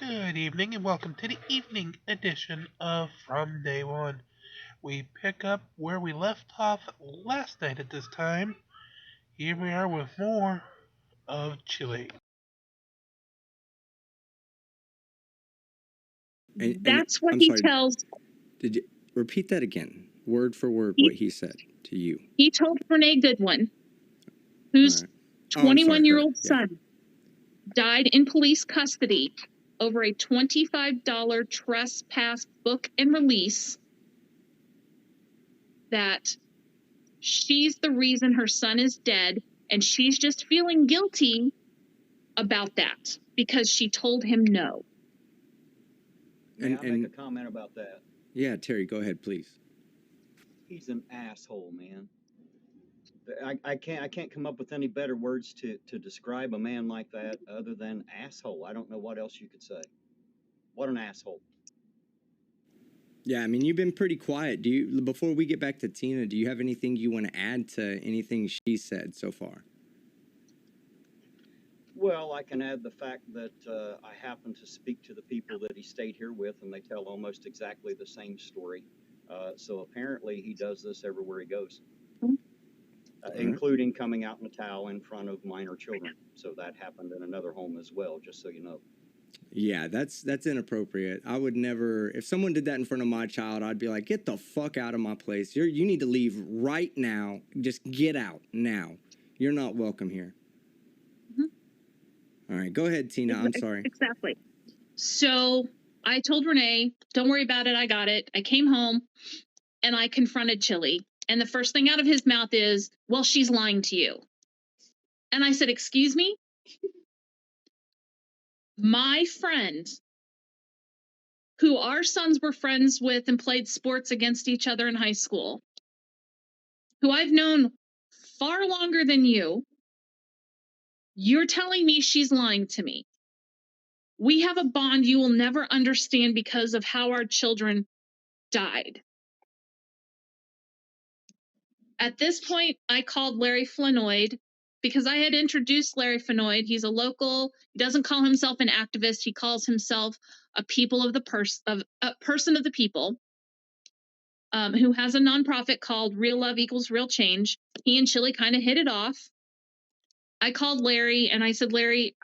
Good evening and welcome to the evening edition of From Day One. We pick up where we left off last night at this time. Here we are with more of Chile. That's what he tells. Did you repeat that again, word for word, what he said to you? He told Renee Goodwin, whose 21-year-old son died in police custody over a $25 trespass book and release, that she's the reason her son is dead, and she's just feeling guilty about that because she told him no. May I make a comment about that? Yeah, Terry, go ahead, please. He's an asshole, man. I can't come up with any better words to describe a man like that other than asshole. I don't know what else you could say. What an asshole. Yeah, I mean, you've been pretty quiet. Before we get back to Tina, do you have anything you want to add to anything she said so far? Well, I can add the fact that I happen to speak to the people that he stayed here with, and they tell almost exactly the same story. So apparently he does this everywhere he goes. Including coming out in a towel in front of minor children. So that happened in another home as well, just so you know. Yeah, that's inappropriate. I would never, if someone did that in front of my child, I'd be like, get the fuck out of my place. You need to leave right now. Just get out now. You're not welcome here. All right, go ahead, Tina. I'm sorry. Exactly. So I told Renee, don't worry about it. I got it. I came home and I confronted Chili. And the first thing out of his mouth is, well, she's lying to you. And I said, excuse me? My friend, who our sons were friends with and played sports against each other in high school, who I've known far longer than you're telling me she's lying to me. We have a bond you will never understand because of how our children died. At this point, I called Larry Flanoid because I had introduced Larry Flanoid. He's a local. He doesn't call himself an activist. He calls himself a person of the people, who has a nonprofit called Real Love Equals Real Change. He and Chili kind of hit it off. I called Larry and I said, Larry,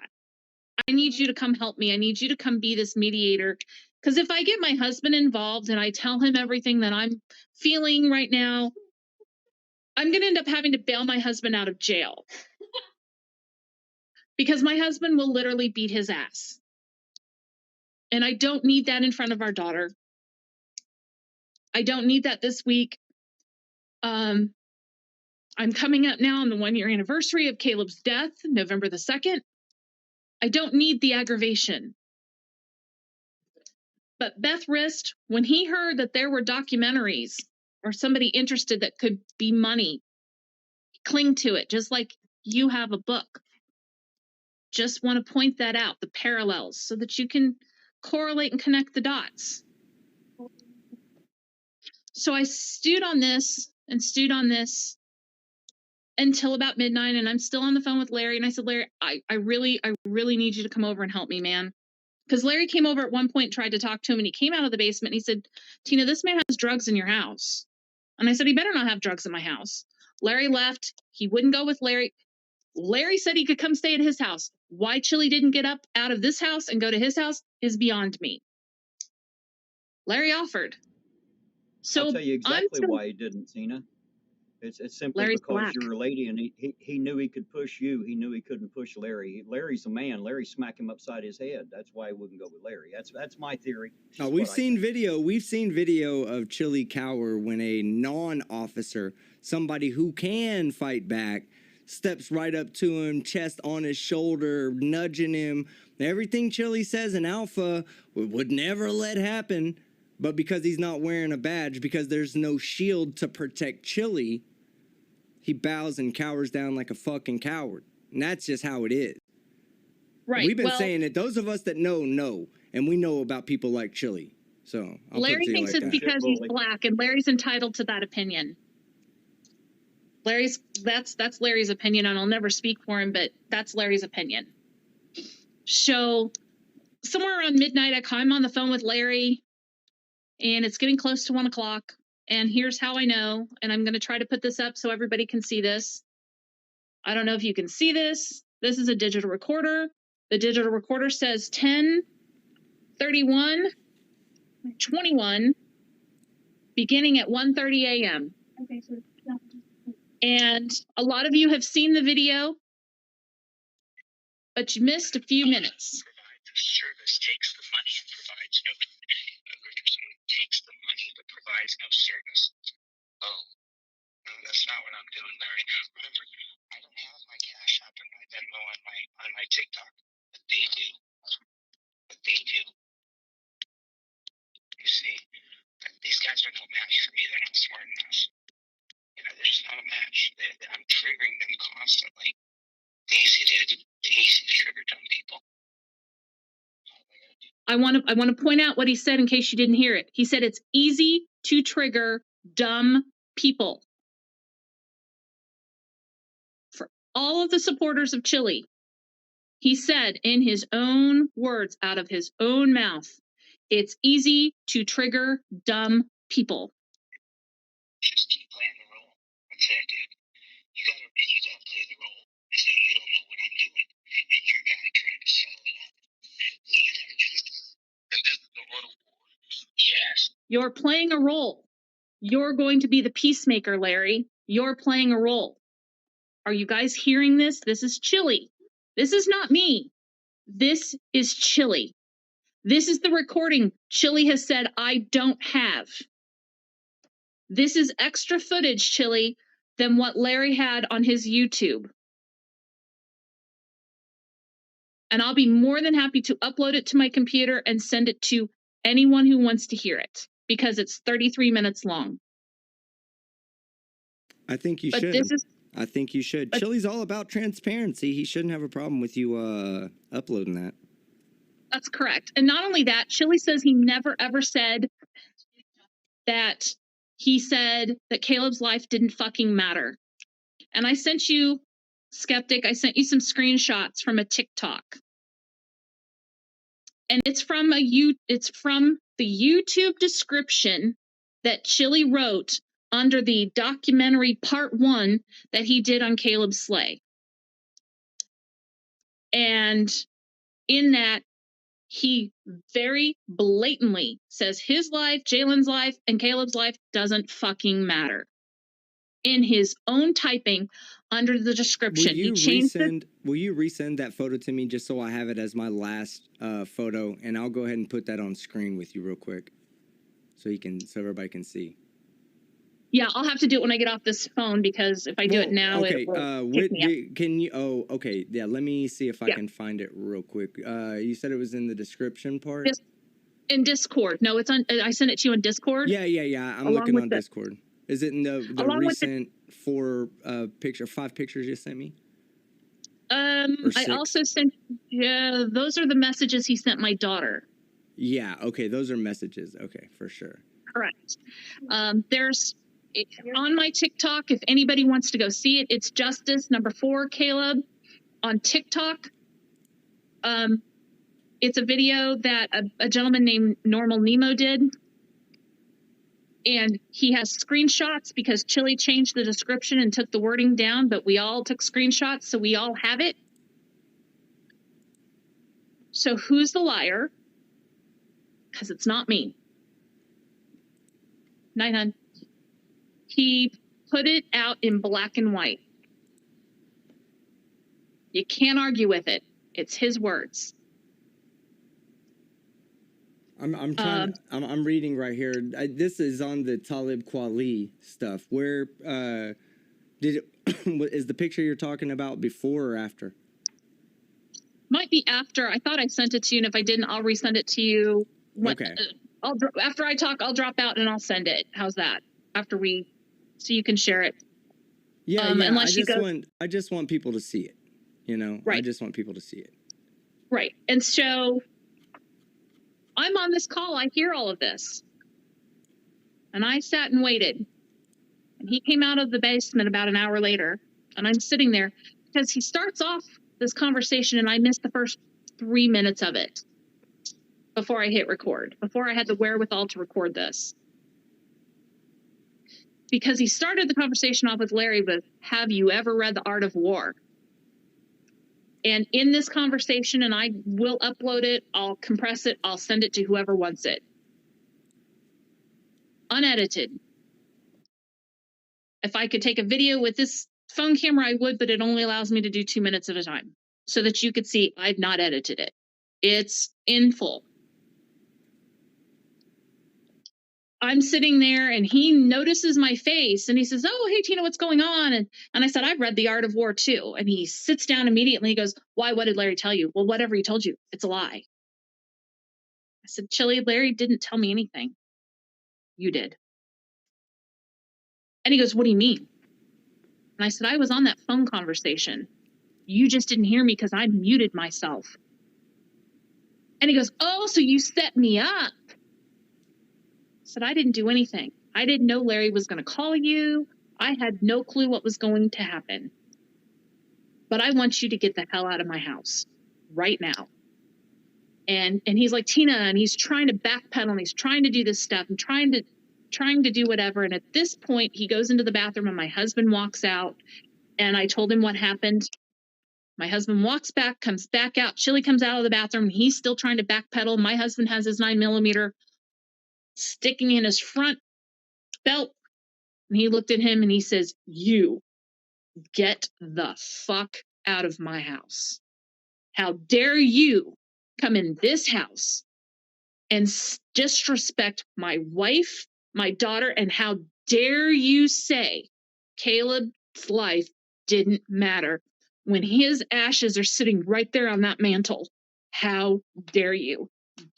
I need you to come help me. I need you to come be this mediator. Because if I get my husband involved and I tell him everything that I'm feeling right now, I'm going to end up having to bail my husband out of jail. Because my husband will literally beat his ass. And I don't need that in front of our daughter. I don't need that this week. I'm coming up now on the 1-year anniversary of Caleb's death, November the 2nd. I don't need the aggravation. But Beth Rist, when he heard that there were documentaries or somebody interested that could be money, cling to it, just like you have a book. Just want to point that out, the parallels, so that you can correlate and connect the dots. So I stewed on this until about midnight, and I'm still on the phone with Larry, and I said, Larry, I really need you to come over and help me, man. Because Larry came over at one point and tried to talk to him, and he came out of the basement, and he said, Tina, this man has drugs in your house. And I said, he better not have drugs in my house. Larry left. He wouldn't go with Larry. Larry said he could come stay at his house. Why Chili didn't get up out of this house and go to his house is beyond me. Larry offered. So I'll tell you exactly why he didn't, Tina. It's simply Larry's because black. you're a lady, and he knew he could push you. He knew he couldn't push Larry. Larry's a man. Larry smacked him upside his head. That's why he wouldn't go with Larry. That's my theory. Oh, we've seen video of Chili cower when a non-officer, somebody who can fight back, steps right up to him, chest on his shoulder, nudging him. Everything Chili says in alpha would never let happen. But because he's not wearing a badge, because there's no shield to protect Chili, he bows and cowers down like a fucking coward. And that's just how it is. Right. We've been saying it. Those of us that know. And we know about people like Chili. So Larry thinks it's because he's black, and Larry's entitled to that opinion. That's Larry's opinion, and I'll never speak for him, but that's Larry's opinion. So somewhere around midnight, I'm on the phone with Larry, and it's getting close to 1 o'clock. And here's how I know, and I'm going to try to put this up so everybody can see this. I don't know if you can see this. This is a digital recorder. The digital recorder says 10:31:21, beginning at 1:30 a.m. Okay, so and a lot of you have seen the video, but you missed a few minutes. Service takes the money and provides no takes the money but provides no service. Oh, no, that's not what I'm doing, Larry. Remember, I don't have my Cash App and my Venmo on my TikTok, but they do. But they do. You see, these guys are no match for me. They're not smart enough. You know, they're just not a match. I'm triggering them constantly. Easy to trigger dumb people. I want to point out what he said in case you didn't hear it. He said it's easy to trigger dumb people. For all of the supporters of Chili, he said in his own words, out of his own mouth, it's easy to trigger dumb people. Just keep playing the role. That's it, dude. You gotta play the role as though you don't know what I'm doing, and you're guy trying to sell it up. And this is the role. Yes. You're playing a role. You're going to be the peacemaker, Larry. You're playing a role. Are you guys hearing this? This is Chili. This is not me. This is Chili. This is the recording Chili has said I don't have. This is extra footage, Chili, than what Larry had on his YouTube. And I'll be more than happy to upload it to my computer and send it to anyone who wants to hear it, because it's 33 minutes long. I think you should. I think you should. Chili's all about transparency. He shouldn't have a problem with you uploading that. That's correct. And not only that, Chili says he never ever said that he said that Caleb's life didn't fucking matter. And I sent you, Skeptic, I sent you some screenshots from a TikTok. And it's from the YouTube description that Chili wrote under the documentary part 1 that he did on Caleb Slay. And in that, he very blatantly says his life, Jalen's life, and Caleb's life doesn't fucking matter. In his own typing under the description. Will you resend that photo to me just so I have it as my last photo, and I'll go ahead and put that on screen with you real quick, so everybody can see. Yeah, I'll have to do it when I get off this phone, because if I do it now, okay. it will kick me up. Can you? Oh, okay. Yeah, let me see if I can find it real quick. You said it was in the description part. In Discord. No, it's on. I sent it to you in Discord. Yeah. I'm looking on Discord. Is it in the recent 5 pictures you sent me? I also sent. Yeah, those are the messages he sent my daughter. Yeah. Okay, those are messages. Okay, for sure. Correct. There's. On my TikTok, if anybody wants to go see it, it's Justice #4 Caleb on TikTok. It's a video that a gentleman named Normal Nemo did. And he has screenshots because Chili changed the description and took the wording down, but we all took screenshots, so we all have it. So who's the liar? Because it's not me. Night, hon. He put it out in black and white. You can't argue with it. It's his words. I'm reading right here. This is on the Talib Kweli stuff. Where is the picture you're talking about before or after? Might be after. I thought I sent it to you, and if I didn't, I'll resend it to you. Okay. After I talk, I'll drop out and I'll send it. How's that? So you can share it. Yeah, I just want people to see it. You know, right. I just want people to see it. Right. And so I'm on this call. I hear all of this. And I sat and waited. And he came out of the basement about an hour later. And I'm sitting there because he starts off this conversation and I missed the first 3 minutes of it. before I hit record, before I had the wherewithal to record this. Because he started the conversation off with Larry with, have you ever read The Art of War? And in this conversation, and I will upload it, I'll compress it, I'll send it to whoever wants it. Unedited. If I could take a video with this phone camera, I would, but it only allows me to do 2 minutes at a time so that you could see I've not edited it. It's in full. I'm sitting there and he notices my face and he says, oh, hey, Tina, what's going on? And I said, I've read The Art of War too. And he sits down immediately. He goes, why? What did Larry tell you? Well, whatever he told you, it's a lie. I said, Chili, Larry didn't tell me anything. You did. And he goes, what do you mean? And I said, I was on that phone conversation. You just didn't hear me because I muted myself. And he goes, oh, so you set me up. I said, I didn't do anything. I didn't know Larry was going to call you. I had no clue what was going to happen. But I want you to get the hell out of my house right now. And he's like, Tina, and he's trying to backpedal and he's trying to do this stuff and trying to do whatever. And at this point, he goes into the bathroom and my husband walks out. And I told him what happened. My husband walks back, comes back out. Chili comes out of the bathroom. And he's still trying to backpedal. My husband has his 9mm sticking in his front belt. And he looked at him and he says, you get the fuck out of my house. How dare you come in this house and disrespect my wife, my daughter, and how dare you say Caleb's life didn't matter when his ashes are sitting right there on that mantle. How dare you?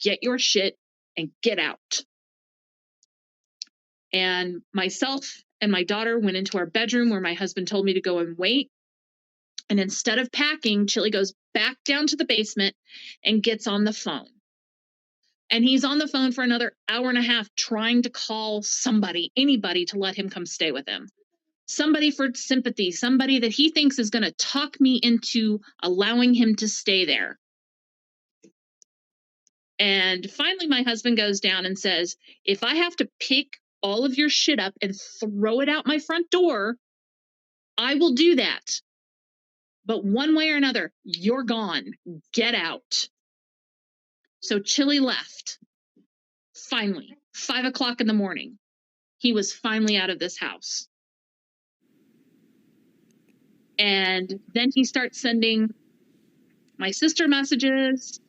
Get your shit and get out. And myself and my daughter went into our bedroom where my husband told me to go and wait. And instead of packing, Chili goes back down to the basement and gets on the phone. And he's on the phone for another hour and a half trying to call somebody, anybody to let him come stay with him. Somebody for sympathy, somebody that he thinks is going to talk me into allowing him to stay there. And finally, my husband goes down and says, if I have to pick all of your shit up and throw it out my front door, I will do that. But one way or another, you're gone. Get out. So Chili left. Finally, 5 o'clock in the morning. He was finally out of this house. And then he starts sending my sister messages,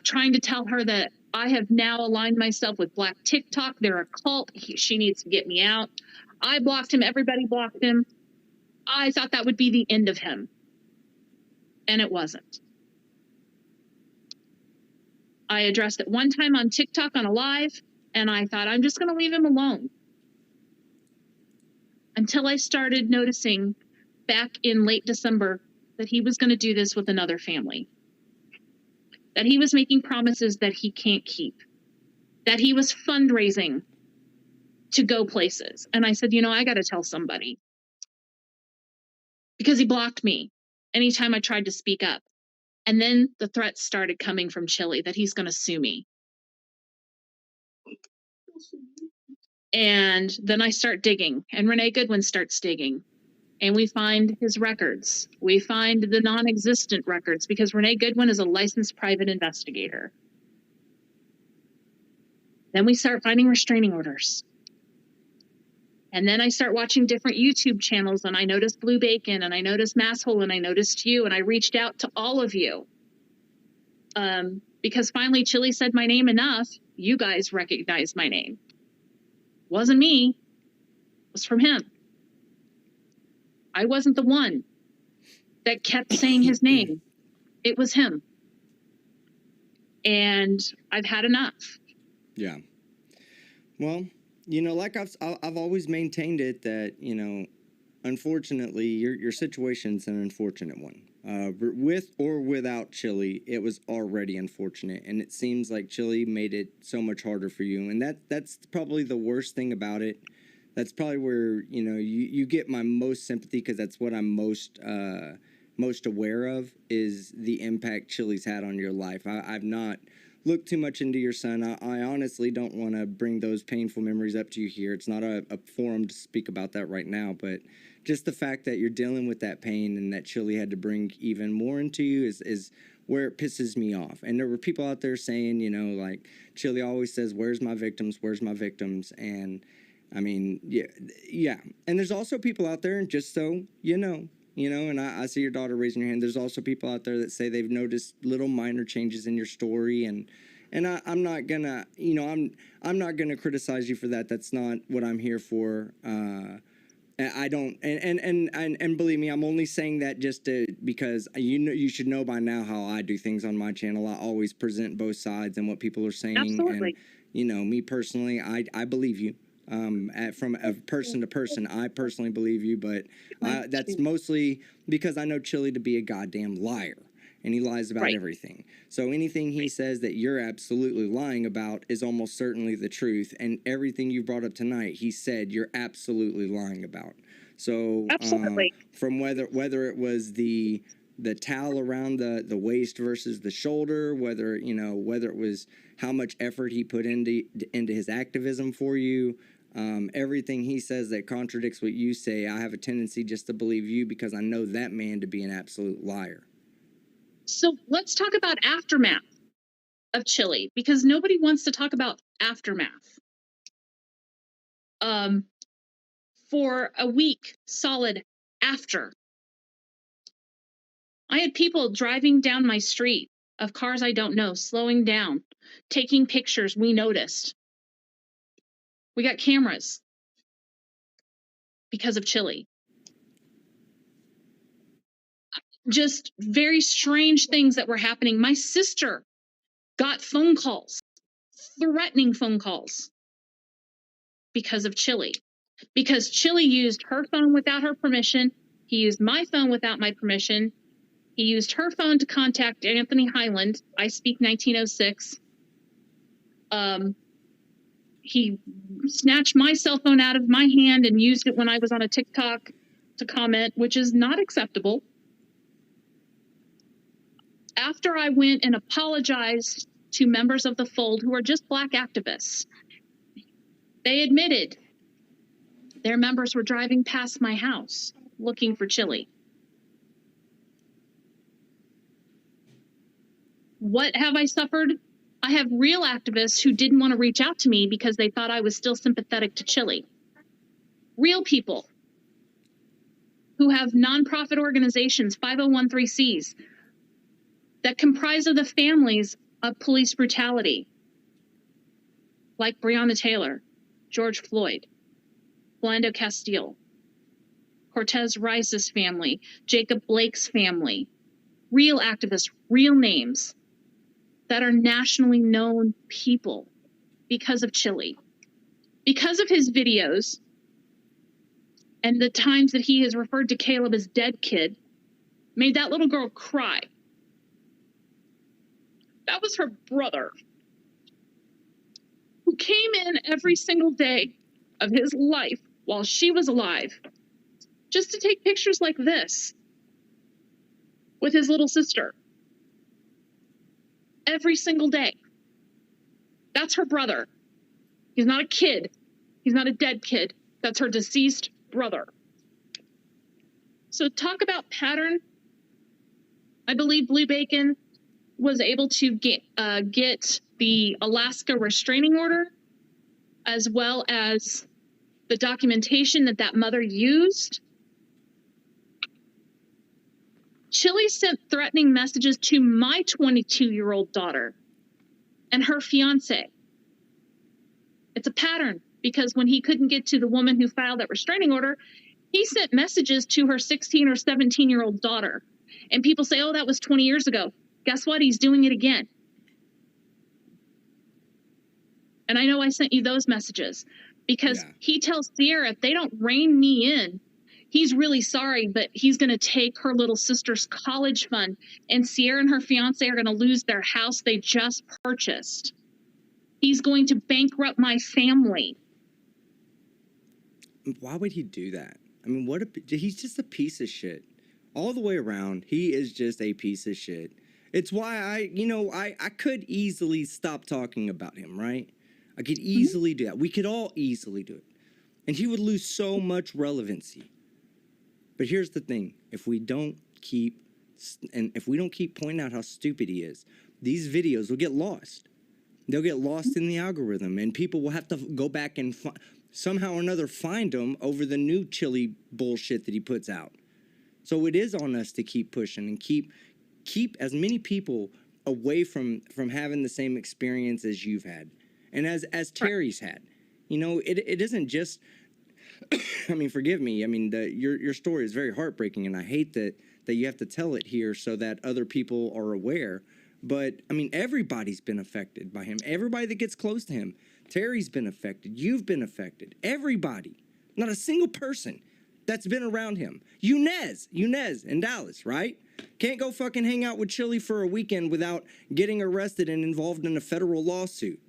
trying to tell her that I have now aligned myself with Black TikTok. They're a cult. She needs to get me out. I blocked him. Everybody blocked him. I thought that would be the end of him. And it wasn't. I addressed it one time on TikTok on a live, and I thought, I'm just going to leave him alone. Until I started noticing back in late December that he was going to do this with another family. That he was making promises that he can't keep. That he was fundraising to go places. And I said, I got to tell somebody. Because he blocked me anytime I tried to speak up. And then the threats started coming from Chili that he's going to sue me. And then I start digging, and Renee Goodwin starts digging. And we find his records. We find the non-existent records because Renee Goodwin is a licensed private investigator. Then we start finding restraining orders. And then I start watching different YouTube channels, and I noticed Blue Bacon, and I noticed Masshole, and I noticed you, and I reached out to all of you. Because finally Chili said my name enough, you guys recognized my name. Wasn't me, it was from him. I wasn't the one that kept saying his name. It was him. And I've had enough. Yeah. Well, like I've always maintained it that, unfortunately, your situation's an unfortunate one. With or without Chili, it was already unfortunate, and it seems like Chili made it so much harder for you, and that's probably the worst thing about it. That's probably where you get my most sympathy, because that's what I'm most aware of is the impact Chili's had on your life. I've not look too much into your son. I honestly don't want to bring those painful memories up to you here. It's not a forum to speak about that right now, but just the fact that you're dealing with that pain and that Chili had to bring even more into you is where it pisses me off. And there were people out there saying, you know, like, Chili always says, where's my victims? Where's my victims? And I mean, yeah. And there's also people out there, and just so you know, and I see your daughter raising her hand. There's also people out there that say they've noticed little minor changes in your story, and I'm not gonna, you know, I'm not gonna criticize you for that. That's not what I'm here for. I don't, and believe me, I'm only saying that just because you should know by now how I do things on my channel. I always present both sides and what people are saying. Absolutely. And you know, me personally, I believe you. From a person to person, I personally believe you, but that's mostly because I know Chili to be a goddamn liar, and he lies about everything. So anything he says that you're absolutely lying about is almost certainly the truth, and everything you brought up tonight, he said you're absolutely lying about. So from whether it was the towel around the waist versus the shoulder, whether it was how much effort he put into his activism for you, everything he says that contradicts what you say, I have a tendency just to believe you because I know that man to be an absolute liar. So let's talk about aftermath of Chili, because nobody wants to talk about aftermath. For a week solid after, I had people driving down my street of cars I don't know, slowing down, taking pictures. We noticed. We got cameras because of Chili. Just very strange things that were happening. My sister got phone calls, threatening phone calls, because of Chili. Because Chili used her phone without her permission. He used my phone without my permission. He used her phone to contact Anthony Highland. I speak 1906. He snatched my cell phone out of my hand and used it when I was on a TikTok to comment, which is not acceptable. After I went and apologized to members of the fold who are just Black activists, they admitted their members were driving past my house looking for Chili. What have I suffered? I have real activists who didn't want to reach out to me because they thought I was still sympathetic to Chili. Real people who have nonprofit organizations, 501(c)(3)s, that comprise of the families of police brutality, like Breonna Taylor, George Floyd, Philando Castile, Cortez Rice's family, Jacob Blake's family, real activists, real names that are nationally known people because of Chili. Because of his videos and the times that he has referred to Caleb as dead kid, made that little girl cry. That was her brother, who came in every single day of his life while she was alive, just to take pictures like this with his little sister. Every single day. That's her brother. He's not a kid. He's not a dead kid. That's her deceased brother. So talk about pattern. I believe Blue Bacon was able to get the Alaska restraining order, as well as the documentation that mother used. Chili sent threatening messages to my 22-year-old daughter and her fiance. It's a pattern, because when he couldn't get to the woman who filed that restraining order, he sent messages to her 16 or 17-year-old daughter. And people say, oh, that was 20 years ago. Guess what? He's doing it again. And I know I sent you those messages because he tells Sierra, if they don't rein me in, he's really sorry, but he's going to take her little sister's college fund, and Sierra and her fiance are going to lose their house they just purchased. He's going to bankrupt my family. Why would he do that? I mean, he's just a piece of shit. All the way around, he is just a piece of shit. It's why I could easily stop talking about him, right? I could easily do that. We could all easily do it. And he would lose so much relevancy. But here's the thing. If we don't keep pointing out how stupid he is, these videos will get lost. They'll get lost in the algorithm, and people will have to go back and somehow or another find him over the new chili bullshit that he puts out. So it is on us to keep pushing and keep as many people away from having the same experience as you've had and as Terry's had. You know, it isn't just I mean, forgive me. I mean, your story is very heartbreaking, and I hate that you have to tell it here so that other people are aware. But, I mean, everybody's been affected by him. Everybody that gets close to him. Terry's been affected. You've been affected. Everybody. Not a single person that's been around him. Yunez in Dallas, right? Can't go fucking hang out with Chili for a weekend without getting arrested and involved in a federal lawsuit.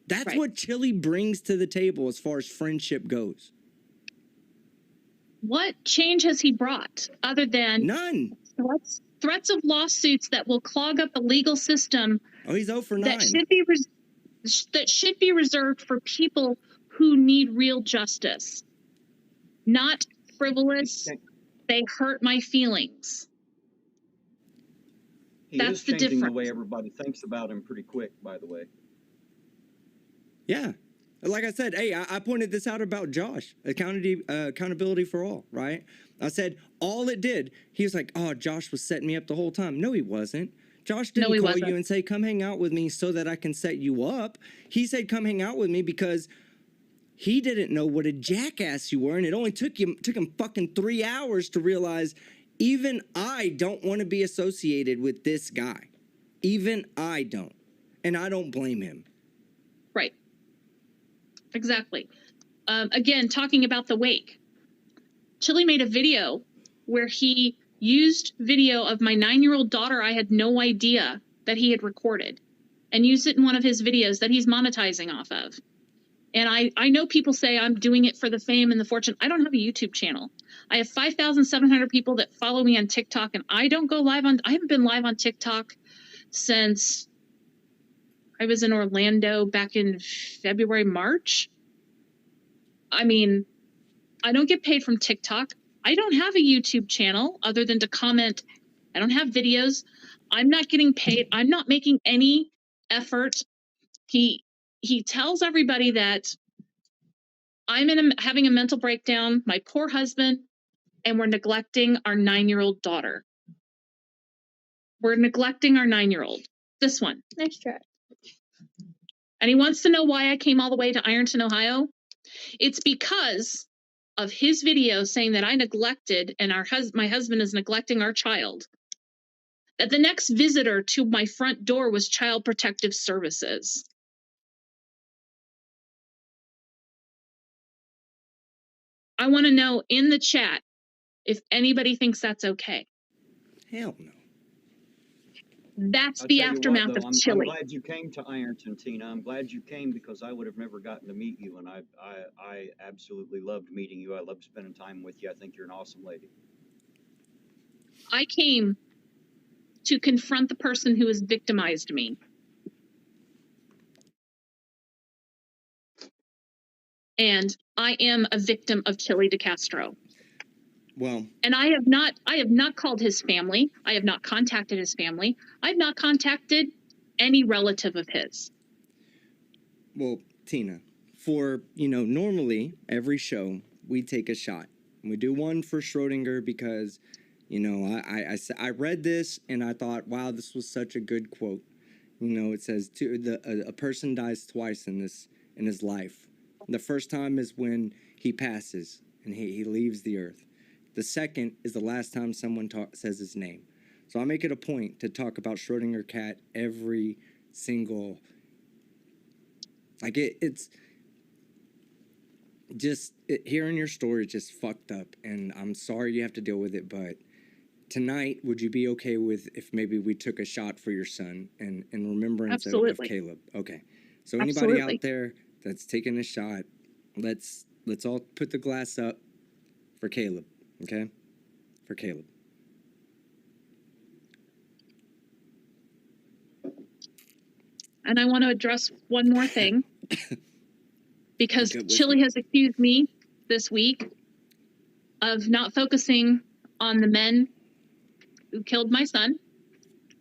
That's what Chili brings to the table as far as friendship goes. What change has he brought other than none threats of lawsuits that will clog up the legal system? Oh, he's 0 for 9. That should be reserved for people who need real justice, not frivolous. They hurt my feelings. That's the difference. The way everybody thinks about him pretty quick, by the way. Yeah. Like I said, hey, I pointed this out about Josh, accountability for all, right? I said, all it did, he was like, oh, Josh was setting me up the whole time. No, he wasn't. Josh didn't call you and say, come hang out with me so that I can set you up. He said, come hang out with me because he didn't know what a jackass you were, and it only took him fucking 3 hours to realize even I don't want to be associated with this guy. Even I don't. And I don't blame him. Right. Exactly. Again, talking about the wake. Chili made a video where he used video of my 9-year-old daughter I had no idea that he had recorded and used it in one of his videos that he's monetizing off of. And I know people say I'm doing it for the fame and the fortune. I don't have a YouTube channel. I have 5,700 people that follow me on TikTok, and I haven't been live on TikTok since I was in Orlando back in February, March. I mean, I don't get paid from TikTok. I don't have a YouTube channel other than to comment. I don't have videos. I'm not getting paid. I'm not making any effort. He tells everybody that I'm having a mental breakdown, my poor husband, and we're neglecting our 9-year-old daughter. We're neglecting our 9-year-old. This one. Nice try. And he wants to know why I came all the way to Ironton, Ohio. It's because of his video saying that I neglected and my husband is neglecting our child. That the next visitor to my front door was Child Protective Services. I want to know in the chat if anybody thinks that's okay. Hell no. That's the aftermath of Chili. I'm glad you came to Ironton, Tina. I'm glad you came because I would have never gotten to meet you, and I absolutely loved meeting you. I loved spending time with you. I think you're an awesome lady. I came to confront the person who has victimized me. And I am a victim of Chili DeCastro. Well, and I have not called his family. I have not contacted his family. I've not contacted any relative of his. Well, Tina, for, normally every show we take a shot. And we do one for Schrodinger because, I read this and I thought, wow, this was such a good quote. It says a person dies twice in his life. The first time is when he passes and he leaves the earth. The second is the last time someone says his name. So I make it a point to talk about Schrodinger cat every single... it's just... hearing your story is just fucked up, and I'm sorry you have to deal with it, but tonight, would you be okay with if maybe we took a shot for your son in remembrance of Caleb? Okay. So anybody out there that's taking a shot, let's all put the glass up for Caleb. Okay? For Caleb. And I want to address one more thing. Because Good with Chili me. has accused me this week of not focusing on the men who killed my son.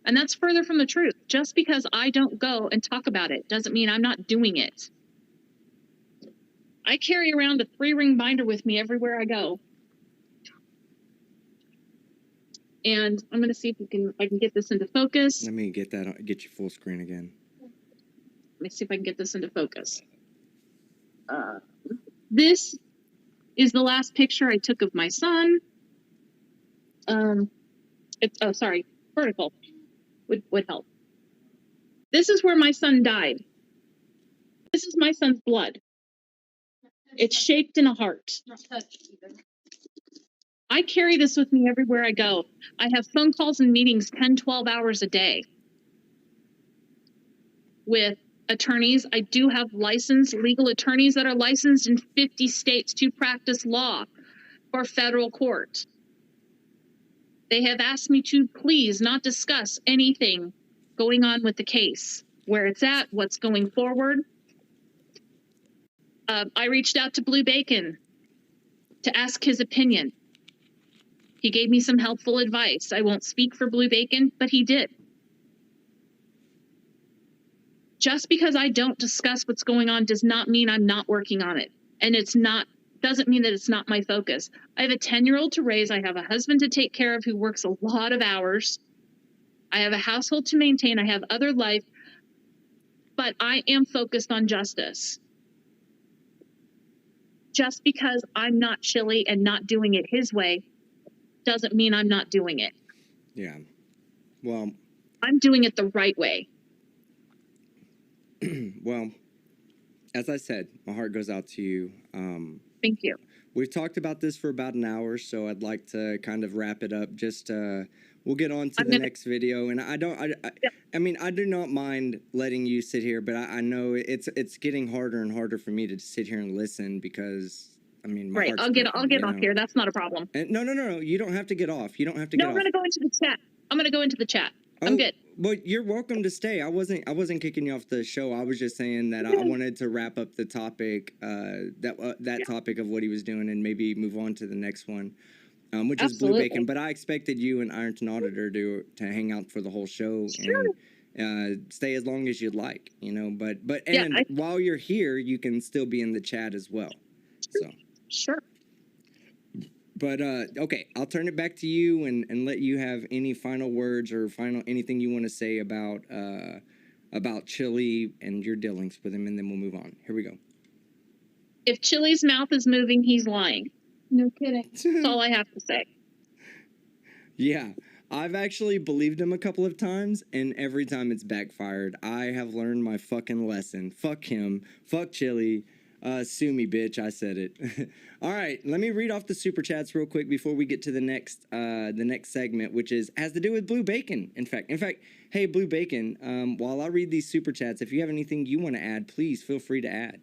And that's further from the truth. Just because I don't go and talk about it doesn't mean I'm not doing it. I carry around a 3-ring binder with me everywhere I go. And I'm going to see if I can get this into focus. Let me get you full screen again. Let me see if I can get this into focus. This is the last picture I took of my son. Vertical would help. This is where my son died. This is my son's blood. It's shaped in a heart. I carry this with me everywhere I go. I have phone calls and meetings 10, 12 hours a day with attorneys. I do have licensed legal attorneys that are licensed in 50 states to practice law for federal court. They have asked me to please not discuss anything going on with the case, where it's at, what's going forward. I reached out to Blue Bacon to ask his opinion. He gave me some helpful advice. I won't speak for Blue Bacon, but he did. Just because I don't discuss what's going on does not mean I'm not working on it. And doesn't mean that it's not my focus. I have a 10-year-old to raise. I have a husband to take care of who works a lot of hours. I have a household to maintain. I have other life. But I am focused on justice. Just because I'm not Chili and not doing it his way doesn't mean I'm not doing it. Yeah. Well, I'm doing it the right way. Well, as I said, my heart goes out to you. Thank you. We've talked about this for about an hour, so I'd like to kind of wrap it up. Just we'll get on to the next video, and I do not mind letting you sit here, but I know it's getting harder and harder for me to sit here and listen because my heart's I'll get breaking, off here. That's not a problem. And no, you don't have to get off. You don't have to. No, get I'm off. gonna go into the chat. I'm gonna go into the chat. I'm good. But you're welcome to stay. I wasn't kicking you off the show. I was just saying that I wanted to wrap up the topic, that topic of what he was doing, and maybe move on to the next one, which is Blue Bacon. But I expected you and Ironton Auditor to hang out for the whole show and stay as long as you'd like, But while you're here, you can still be in the chat as well. So sure. But, okay, I'll turn it back to you and let you have any final words or anything you want to say about Chili and your dealings with him, and then we'll move on. Here we go. If Chili's mouth is moving, he's lying. No kidding. That's all I have to say. Yeah, I've actually believed him a couple of times, and every time it's backfired. I have learned my fucking lesson. Fuck him. Fuck Chili. Sue me, bitch. I said it. All right, let me read off the super chats real quick before we get to the next segment, which has to do with Blue Bacon. In fact, hey, Blue Bacon, while I read these super chats, if you have anything you want to add, please feel free to add.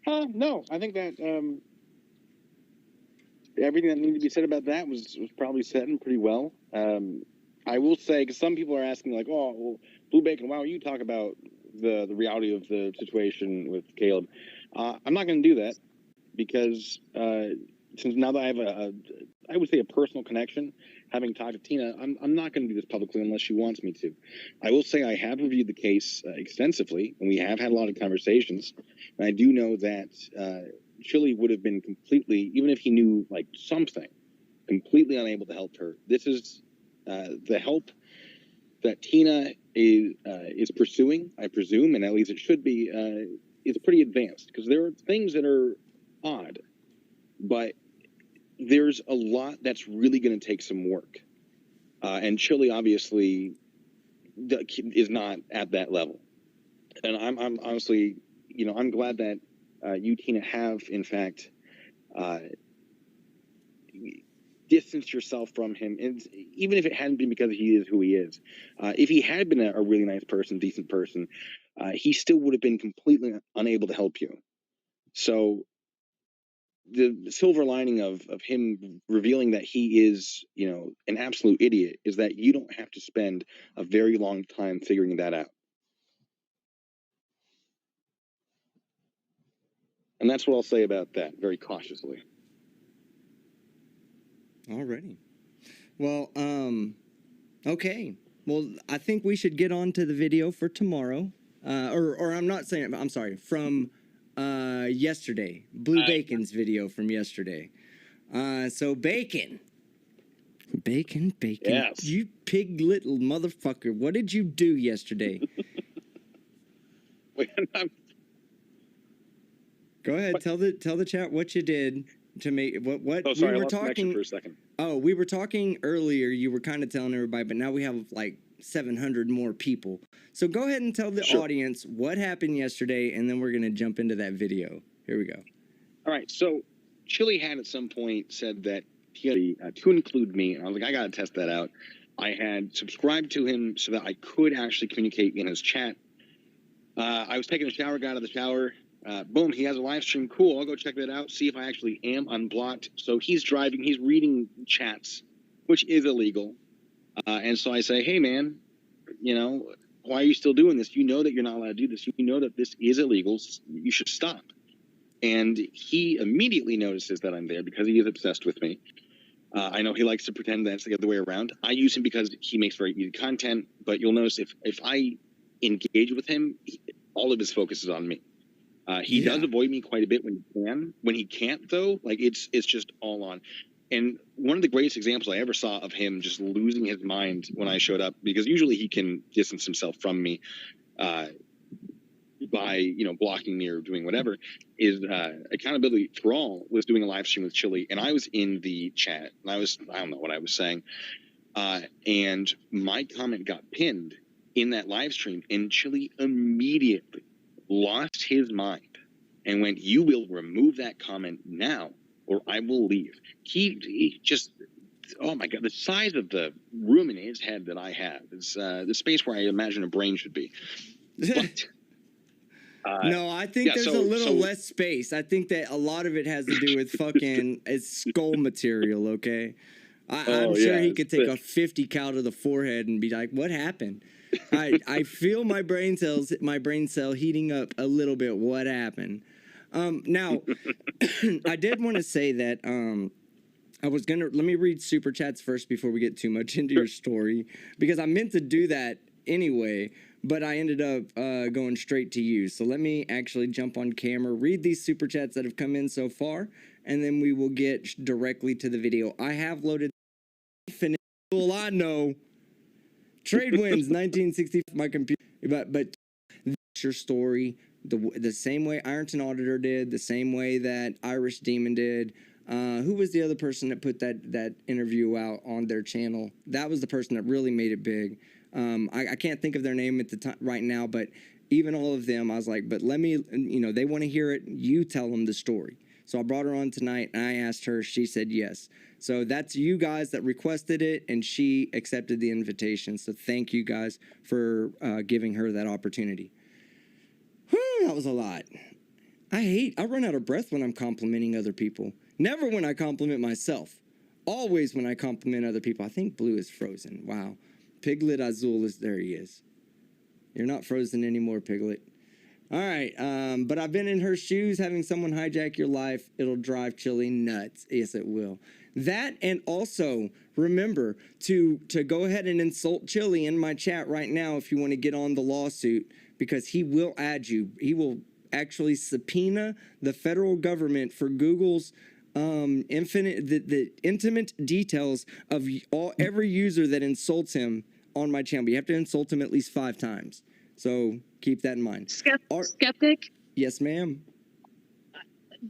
No, I think that everything that needed to be said about that was probably said and pretty well. I will say, because some people are asking, like, oh, well, Blue Bacon, why don't you talk about the reality of the situation with Caleb? I'm not going to do that because since now that I have I would say a personal connection, having talked to Tina, I'm not going to do this publicly unless she wants me to. I will say I have reviewed the case extensively, and we have had a lot of conversations. And I do know that Chili would have been completely, even if he knew like something, completely unable to help her. This is the help that Tina is pursuing, I presume, and at least it should be, is pretty advanced, because there are things that are odd, but there's a lot that's really going to take some work. And Chili obviously is not at that level. And I'm honestly, I'm glad that you, Tina, have, in fact, distance yourself from him, and even if it hadn't been because he is who he is, if he had been a really nice person, decent person, he still would have been completely unable to help you. So the silver lining of him revealing that he is, you know, an absolute idiot is that you don't have to spend a very long time figuring that out. And that's what I'll say about that, very cautiously. Alrighty. Well, okay. Well, I think we should get on to the video for tomorrow. Or I'm not saying, I'm sorry, from yesterday. Blue Bacon's video from yesterday. So Bacon. Bacon. Yes. You pig little motherfucker. What did you do yesterday? Go ahead, tell the chat what you did to make what Oh, sorry, we I were lost connection talking for a second. Oh, we were talking earlier, you were kind of telling everybody, but now we have like 700 more people. So go ahead and tell the audience what happened yesterday, and then we're going to jump into that video. Here we go. All right, so Chili had at some point said that he had to include me, and I was like, I got to test that out. I had subscribed to him so that I could actually communicate in his chat. I was taking a shower, got out of the shower. Boom, he has a live stream. Cool, I'll go check that out, see if I actually am unblocked. So he's driving, he's reading chats, which is illegal. And so I say, hey, man, you know, why are you still doing this? You know that you're not allowed to do this. You know that this is illegal. You should stop. And he immediately notices that I'm there because he is obsessed with me. I know he likes to pretend that's the other way around. I use him because he makes very easy content. But you'll notice if I engage with him, all of his focus is on me. He does avoid me quite a bit when he can. When he can't, though, like it's just all on. And one of the greatest examples I ever saw of him just losing his mind when I showed up, because usually he can distance himself from me by, you know, blocking me or doing whatever, is Accountability for All was doing a live stream with Chili, and I was in the chat, and I don't know what I was saying, and my comment got pinned in that live stream, and Chili immediately lost his mind and went, "You will remove that comment now or I will leave." He just, oh my God, the size of the room in his head that I have is the space where I imagine a brain should be. But, no, I think there's a little less space. I think that a lot of it has to do with fucking it's skull material, okay? I'm sure he could take a 50 cal to the forehead and be like, what happened? I feel my brain cell heating up a little bit. What happened? Now, I did want to say that let me read super chats first before we get too much into your story, because I meant to do that anyway, but I ended up going straight to you. So let me actually jump on camera, read these super chats that have come in so far, and then we will get directly to the video. I have loaded I know. Trade wins 1960 my computer, but that's your story the same way Ironton Auditor did, the same way that Irish Demon did. Who was the other person that put that interview out on their channel? That was the person that really made it big. I can't think of their name at the time right now, but even all of them, I was like, but let me, you know, they want to hear it. You tell them the story. So I brought her on tonight, and I asked her. She said yes. So that's you guys that requested it, and she accepted the invitation. So thank you guys for giving her that opportunity. Whew, that was a lot. I run out of breath when I'm complimenting other people. Never when I compliment myself. Always when I compliment other people. I think Blue is frozen. Wow. Piglet Azul there he is. You're not frozen anymore, Piglet. All right, but I've been in her shoes. Having someone hijack your life, it'll drive Chili nuts. Yes, it will. That, and also remember to go ahead and insult Chili in my chat right now if you want to get on the lawsuit, because he will add you. He will actually subpoena the federal government for Google's the intimate details of every user that insults him on my channel. You have to insult him at least 5 times. So keep that in mind. Skeptic? Yes, ma'am.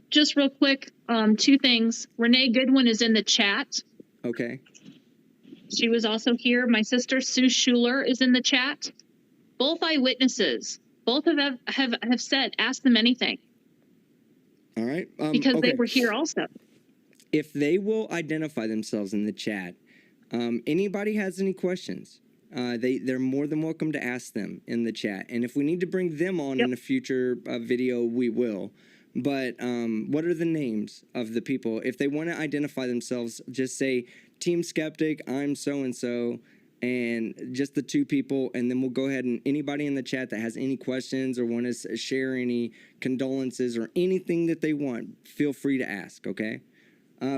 Just real quick, 2 things. Renee Goodwin is in the chat. Okay. She was also here. My sister Sue Schuler is in the chat. Both eyewitnesses. Both have said, ask them anything. All right. Because they were here also. If they will identify themselves in the chat, anybody has any questions, they're more than welcome to ask them in the chat. And if we need to bring them on in a future video, we will. But what are the names of the people? If they want to identify themselves, just say Team Skeptic, I'm so-and-so, and just the two people, and then we'll go ahead and anybody in the chat that has any questions or want to share any condolences or anything that they want, feel free to ask, okay?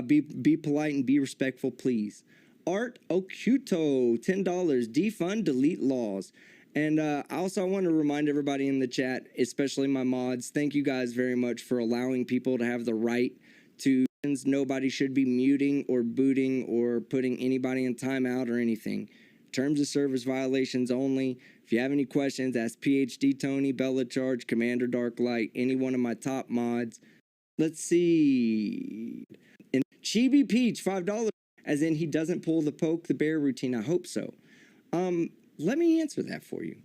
Be polite and be respectful, please. Art Okuto, $10, defund, delete laws. And also I want to remind everybody in the chat, especially my mods, thank you guys very much for allowing people to have the right to, nobody should be muting or booting or putting anybody in timeout or anything. Terms of service violations only. If you have any questions, ask PhD Tony, Bella Charge, Commander Darklight, any one of my top mods. Let's see. And Chibi Peach, $5, as in he doesn't pull the poke the bear routine. I hope so. Let me answer that for you.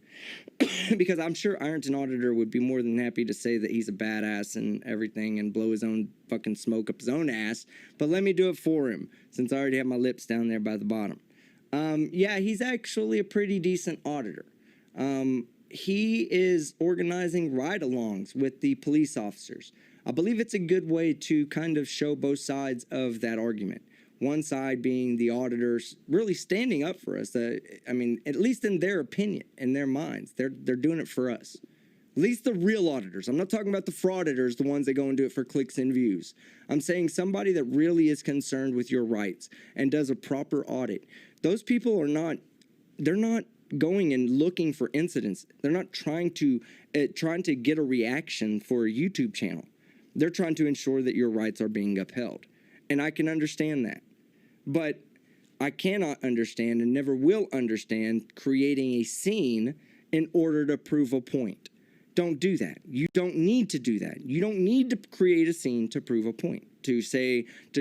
Because I'm sure Ironton Auditor would be more than happy to say that he's a badass and everything and blow his own fucking smoke up his own ass. But let me do it for him, since I already have my lips down there by the bottom. Yeah, he's actually a pretty decent auditor. He is organizing ride-alongs with the police officers. I believe it's a good way to kind of show both sides of that argument. One side being the auditors really standing up for us. I mean, at least in their opinion, in their minds, they're doing it for us. At least the real auditors. I'm not talking about the frauditors, the ones that go and do it for clicks and views. I'm saying somebody that really is concerned with your rights and does a proper audit. Those people are not, they're not going and looking for incidents. They're not trying to get a reaction for a YouTube channel. They're trying to ensure that your rights are being upheld. And I can understand that. But I cannot understand and never will understand creating a scene in order to prove a point. Don't do that. You don't need to do that. You don't need to create a scene to prove a point. To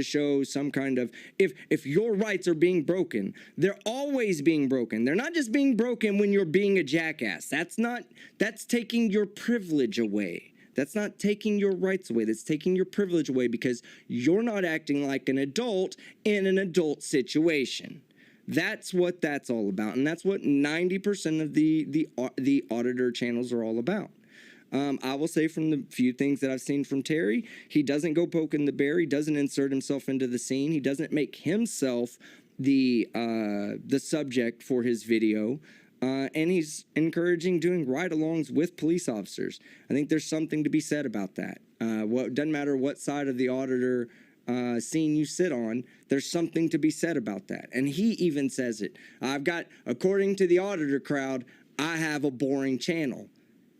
show some kind of, if your rights are being broken, they're always being broken. They're not just being broken when you're being a jackass. That's taking your privilege away. That's not taking your rights away. That's taking your privilege away because you're not acting like an adult in an adult situation. That's what that's all about. And that's what 90% of the auditor channels are all about. I will say from the few things that I've seen from Terry, he doesn't go poking the bear. He doesn't insert himself into the scene. He doesn't make himself the subject for his video. And he's encouraging doing ride-alongs with police officers. I think there's something to be said about that. Doesn't matter what side of the auditor scene you sit on, there's something to be said about that. And he even says it. According to the auditor crowd, I have a boring channel.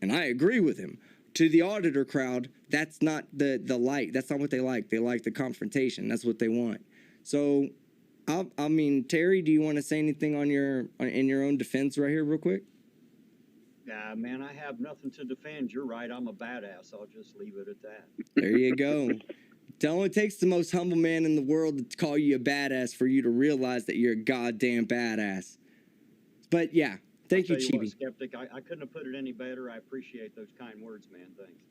And I agree with him. To the auditor crowd, that's not the light. That's not what they like. They like the confrontation. That's what they want. So, I mean, Terry, do you want to say anything in your own defense right here real quick? Yeah, man, I have nothing to defend. You're right. I'm a badass. I'll just leave it at that. There you go. It only takes the most humble man in the world to call you a badass for you to realize that you're a goddamn badass. But yeah. Thank you, Chibi. Skeptic, I couldn't have put it any better. I appreciate those kind words, man. Thanks.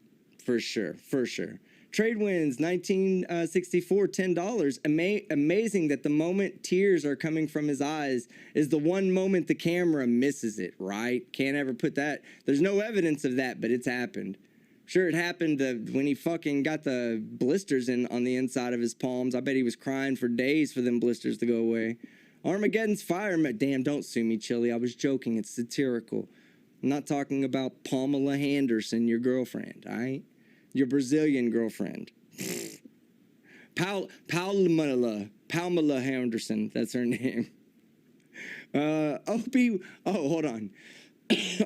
For sure, for sure. Trade wins, 1964, $10. Amazing that the moment tears are coming from his eyes is the one moment the camera misses it, right? Can't ever put that. There's no evidence of that, but it's happened. Sure, it happened when he fucking got the blisters on the inside of his palms. I bet he was crying for days for them blisters to go away. Armageddon's fire. Damn, don't sue me, Chili. I was joking. It's satirical. I'm not talking about Pamela Henderson, your girlfriend, all right? Your Brazilian girlfriend. Pamela Henderson. That's her name. Hold on.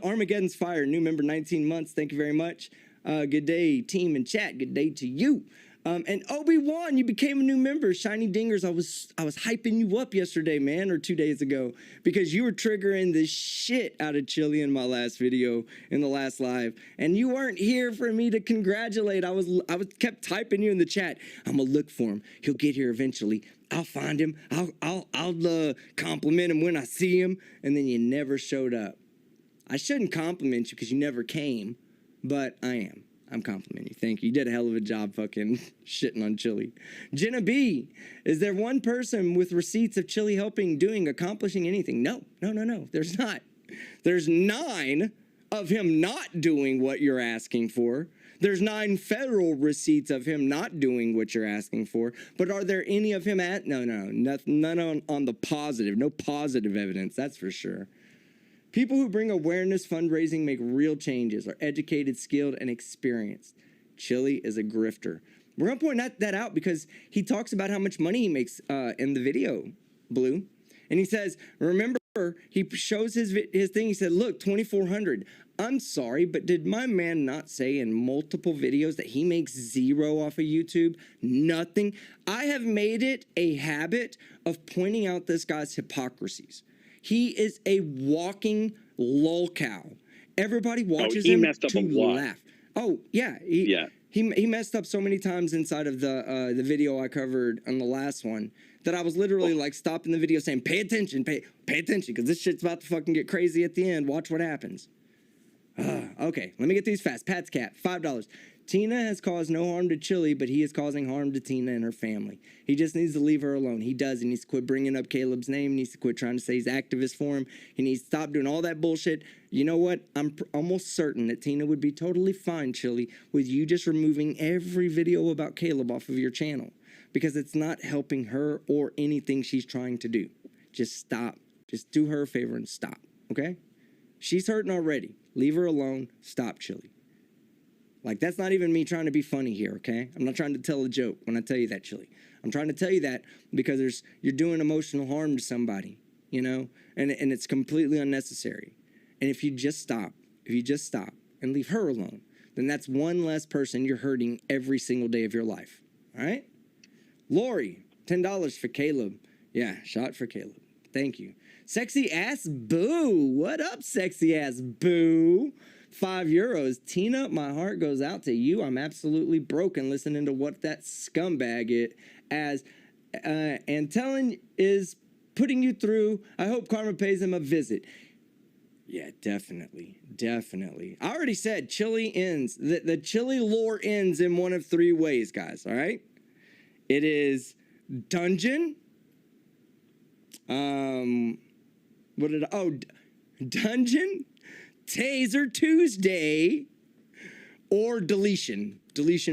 Armageddon's fire. New member, 19 months. Thank you very much. Good day, team and chat. Good day to you. And Obi-Wan, you became a new member. Shiny Dingers, I was hyping you up yesterday, man, or 2 days ago, because you were triggering the shit out of Chili in my last video, in the last live, and you weren't here for me to congratulate. I was kept typing you in the chat. I'm gonna look for him. He'll get here eventually. I'll find him. I'll compliment him when I see him, and then you never showed up. I shouldn't compliment you because you never came, but I am. I'm complimenting you. Thank you. You did a hell of a job fucking shitting on Chili. Jenna B, is there one person with receipts of Chili accomplishing anything? No. There's not. There's 9 of him not doing what you're asking for. There's 9 federal receipts of him not doing what you're asking for. But are there any of him at? No, none on the positive. No positive evidence, that's for sure. People who bring awareness fundraising make real changes, are educated, skilled, and experienced. Chili is a grifter. We're going to point that out because he talks about how much money he makes in the video, Blue. And he says, remember, he shows his thing. He said, look, 2,400. I'm sorry, but did my man not say in multiple videos that he makes zero off of YouTube? Nothing. I have made it a habit of pointing out this guy's hypocrisies. He is a walking lolcow. Everybody watches him to laugh. Oh, yeah. He messed up so many times inside of the video I covered on the last one that I was literally like stopping the video saying, pay attention, pay attention, because this shit's about to fucking get crazy at the end. Watch what happens. Okay, let me get these fast. Pat's Cat, $5. Tina has caused no harm to Chili, but he is causing harm to Tina and her family. He just needs to leave her alone. He does. He needs to quit bringing up Caleb's name. He needs to quit trying to say he's activist for him. He needs to stop doing all that bullshit. You know what? I'm almost certain that Tina would be totally fine, Chili, with you just removing every video about Caleb off of your channel, because it's not helping her or anything she's trying to do. Just stop. Just do her a favor and stop, okay? She's hurting already. Leave her alone. Stop, Chili. Like, that's not even me trying to be funny here, okay? I'm not trying to tell a joke when I tell you that, Chili. I'm trying to tell you that because you're doing emotional harm to somebody, you know? And it's completely unnecessary. And if you just stop and leave her alone, then that's one less person you're hurting every single day of your life, all right? Lori, $10 for Caleb. Yeah, shot for Caleb. Thank you. Sexy ass boo. What up, sexy ass boo? €5. Tina, my heart goes out to you. I'm absolutely broken listening to what that scumbag and telling is putting you through. I hope karma pays him a visit. Yeah, definitely. I already said Chili ends. The Chili lore ends in one of 3 ways, guys, all right? It is dungeon. Dungeon, Taser Tuesday, or deletion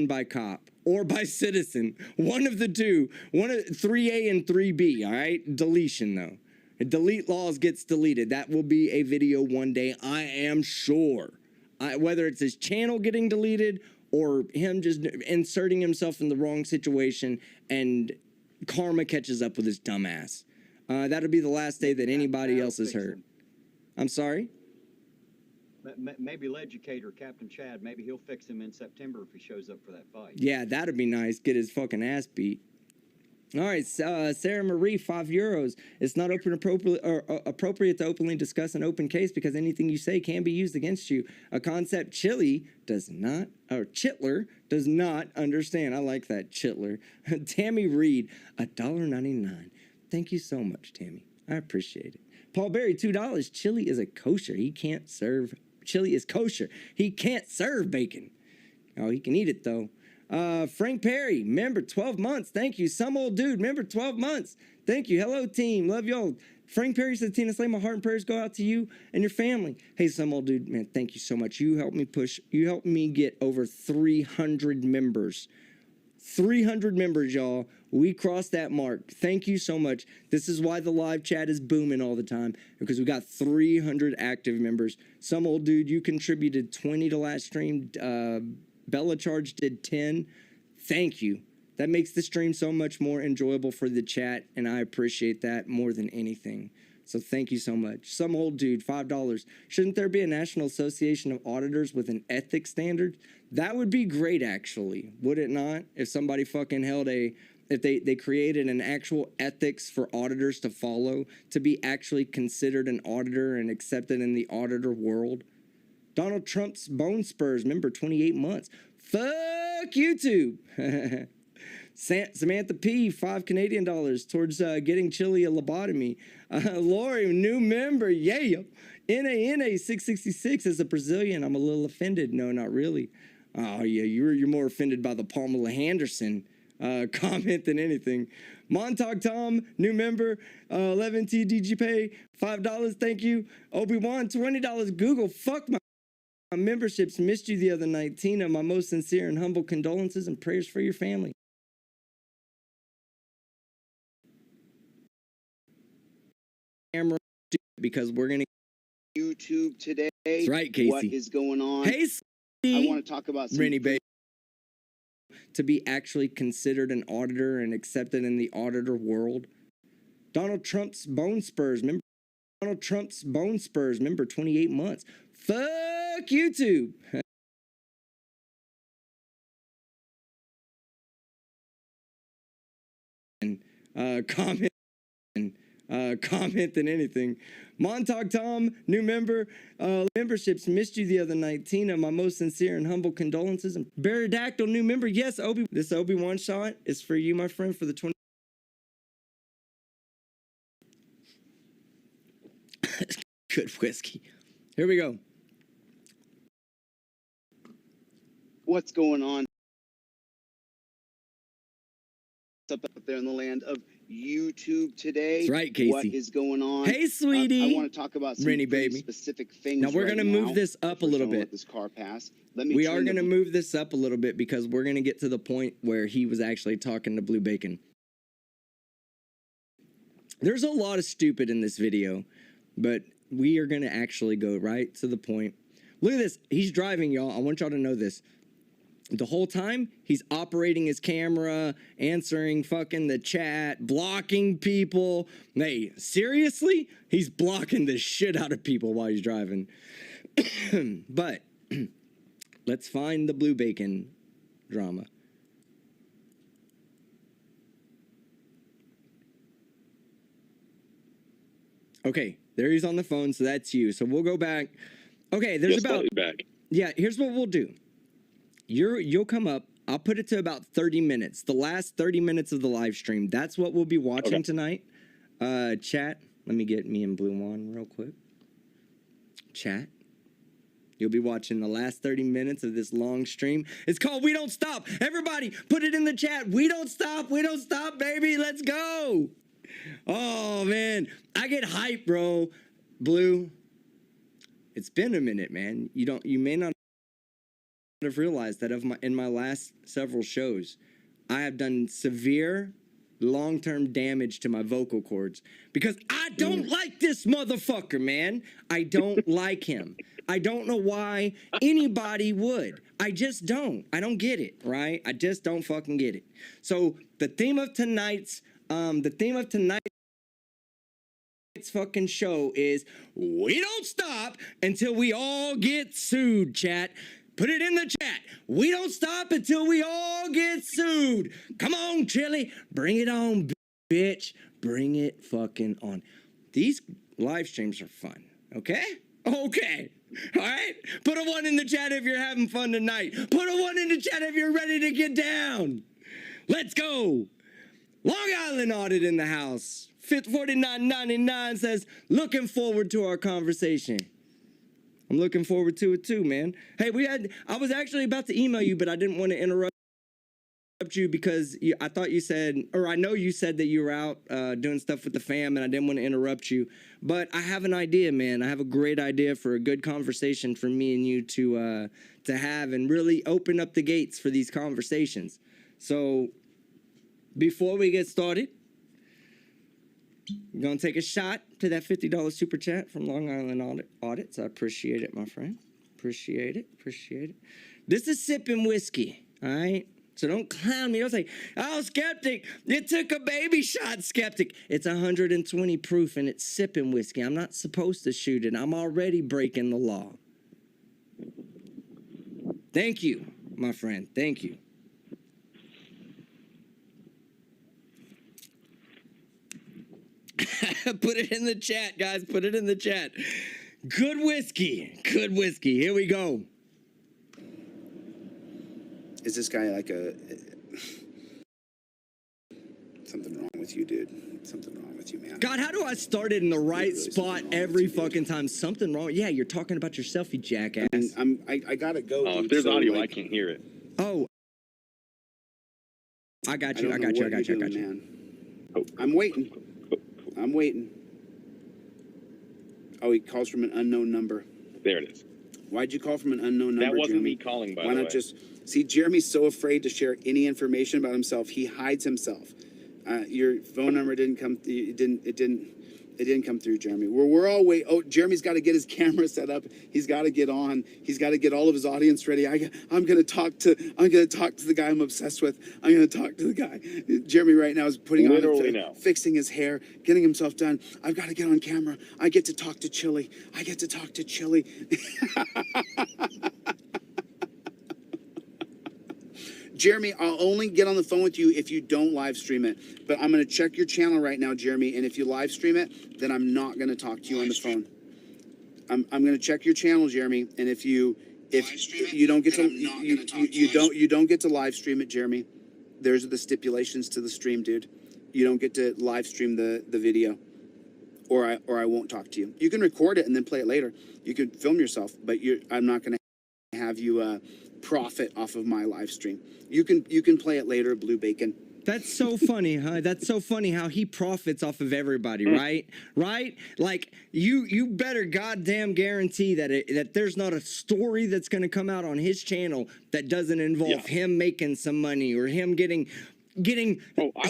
by cop or by citizen. One of the 2. One of 3A and 3B, all right? Deletion, though. Delete laws gets deleted. That will be a video one day, I am sure. Whether it's his channel getting deleted or him just inserting himself in the wrong situation and karma catches up with his dumb ass. That'll be the last day that anybody else is hurt. I'm sorry? Maybe Leducator, Captain Chad, maybe he'll fix him in September if he shows up for that fight. Yeah, that'd be nice. Get his fucking ass beat. All right, Sarah Marie, €5. It's not appropriate to openly discuss an open case because anything you say can be used against you. A concept Chitler does not understand. I like that, Chitler. Tammy Reed, $1.99. Thank you so much, Tammy. I appreciate it. Paul Berry, $2. Chili is kosher. Chili is kosher. He can't serve bacon. Oh, he can eat it, though. Frank Perry, member, 12 months. Thank you. Some old dude, member, 12 months. Thank you. Hello, team. Love y'all. Frank Perry says, Tina Slay, my heart and prayers go out to you and your family. Hey, some old dude, man, thank you so much. You helped me get over 300 members. 300 members, y'all. We crossed that mark. Thank you so much. This is why the live chat is booming all the time, because we got 300 active members. Some old dude, you contributed 20 to last stream. Bella Charge did 10. Thank you. That makes the stream so much more enjoyable for the chat, and I appreciate that more than anything. So thank you so much. Some old dude, $5. Shouldn't there be a National Association of Auditors with an ethics standard? That would be great, actually. Would it not? If somebody fucking if they created an actual ethics for auditors to follow, to be actually considered an auditor and accepted in the auditor world. Donald Trump's Bone Spurs, member, 28 months. Fuck YouTube. Samantha P, $5 Canadian towards getting Chili a lobotomy. Lori, new member, yeah. NA 666 as a Brazilian. I'm a little offended. No, not really. Oh yeah, you're more offended by the Pamela Henderson comment than anything. Montauk Tom, new member, 11T DG Pay, $5. Thank you. Obi-Wan, $20. Google, fuck my My memberships missed you the other night. Tina, my most sincere and humble condolences and prayers for your family. Camera, because we're going to YouTube today. That's right, Casey. What is going on? Hey, I want to talk about some Rennie Baby. To be actually considered an auditor and accepted in the auditor world. Donald Trump's bone spurs. Remember Donald Trump's bone spurs. Remember 28 months. Fuck YouTube. Comment than anything. Montauk Tom, new member. Memberships missed you the other night. Tina, my most sincere and humble condolences. And Baradactyl, new member. Yes, this Obi-Wan shot is for you, my friend, for the 20. Good whiskey. Here we go. What's going on up there in the land of YouTube today? That's right, Casey. What is going on? Hey, sweetie. I want to talk about some Rennie very Baby. specific things. Now we're gonna move this up a little bit. This car pass. Let me. We are gonna move this up a little bit because we're gonna get to the point where he was actually talking to Blue Bacon. There's a lot of stupid in this video, but we are gonna actually go right to the point. Look at this. He's driving, y'all. I want y'all to know this. The whole time, he's operating his camera, answering fucking the chat, blocking people. Hey, seriously? He's blocking the shit out of people while he's driving. But let's find the Blue Bacon drama. Okay, there he's on the phone, so that's you. So we'll go back. Okay, there's Yeah, here's what we'll do. You'll come up. I'll put it to about 30 minutes. The last 30 minutes of the live stream. That's what we'll be watching tonight. Chat. Let me get me and Blue on real quick. Chat. You'll be watching the last 30 minutes of this long stream. It's called We Don't Stop. Everybody, put it in the chat. We don't stop. We don't stop, baby. Let's go. Oh, man. I get hyped, bro. Blue. It's been a minute, man. You may not have realized that in my last several shows, I have done severe long-term damage to my vocal cords because I don't like this motherfucker, man. I don't like him. I don't know why anybody would. I just don't. I don't get it, right? I just don't fucking get it. So the theme of tonight's fucking show is we don't stop until we all get sued, chat. Put it in the chat. We don't stop until we all get sued. Come on, Chili. Bring it on, bitch. Bring it fucking on. These live streams are fun, okay? Okay. All right? Put a 1 in the chat if you're having fun tonight. Put a 1 in the chat if you're ready to get down. Let's go. Long Island Audit in the house. Fit49.99 says, looking forward to our conversation. I'm looking forward to it too, man. Hey, I was actually about to email you, but I didn't want to interrupt you because I thought you said, or I know you said that you were out doing stuff with the fam, and I didn't want to interrupt you. But I have an idea, man. I have a great idea for a good conversation for me and you to have and really open up the gates for these conversations. So before we get started, I'm going to take a shot to that $50 super chat from Long Island Audits. I appreciate it, my friend. Appreciate it. This is sipping whiskey, all right? So don't clown me. Don't say, oh, Skeptic, you took a baby shot, Skeptic. It's 120 proof, and it's sipping whiskey. I'm not supposed to shoot it. I'm already breaking the law. Thank you, my friend. Thank you. Put it in the chat, guys. Put it in the chat. Good whiskey. Good whiskey. Here we go. Is this guy like something wrong with you, dude? Something wrong with you, man. God, how do I start it in the right spot every fucking time? Something wrong? Yeah, you're talking about yourself, you jackass. I gotta go. Oh, if there's audio, I can't hear it. Oh. I got you. Man. I'm waiting. Oh, he calls from an unknown number. There it is. Why'd you call from an unknown number? That wasn't Jeremy? me calling, by Why the way. not just see? Jeremy's so afraid to share any information about himself. He hides himself. Your phone number didn't come. It didn't come through, Jeremy. We're all wait. Oh, Jeremy's got to get his camera set up. He's got to get on. He's got to get all of his audience ready. I'm gonna talk to the guy I'm obsessed with. I'm gonna talk to the guy. Jeremy right now is putting Literally on, now. fixing his hair, getting himself done. I've got to get on camera. I get to talk to Chili. Jeremy, I'll only get on the phone with you if you don't live stream it. But I'm going to check your channel right now, Jeremy. And if you live stream it, then I'm not going to talk to you on the phone. I'm going to check your channel, Jeremy. And if you don't get to you don't get to live stream it, Jeremy. There's the stipulations to the stream, dude. You don't get to live stream the video, or I won't talk to you. You can record it and then play it later. You can film yourself, but I'm not going to have you profit off of my live stream. You can play it later, Blue Bacon. That's so funny, huh? That's so funny how he profits off of everybody, right? Right? Like you better goddamn guarantee that there's not a story that's going to come out on his channel that doesn't involve him making some money or him getting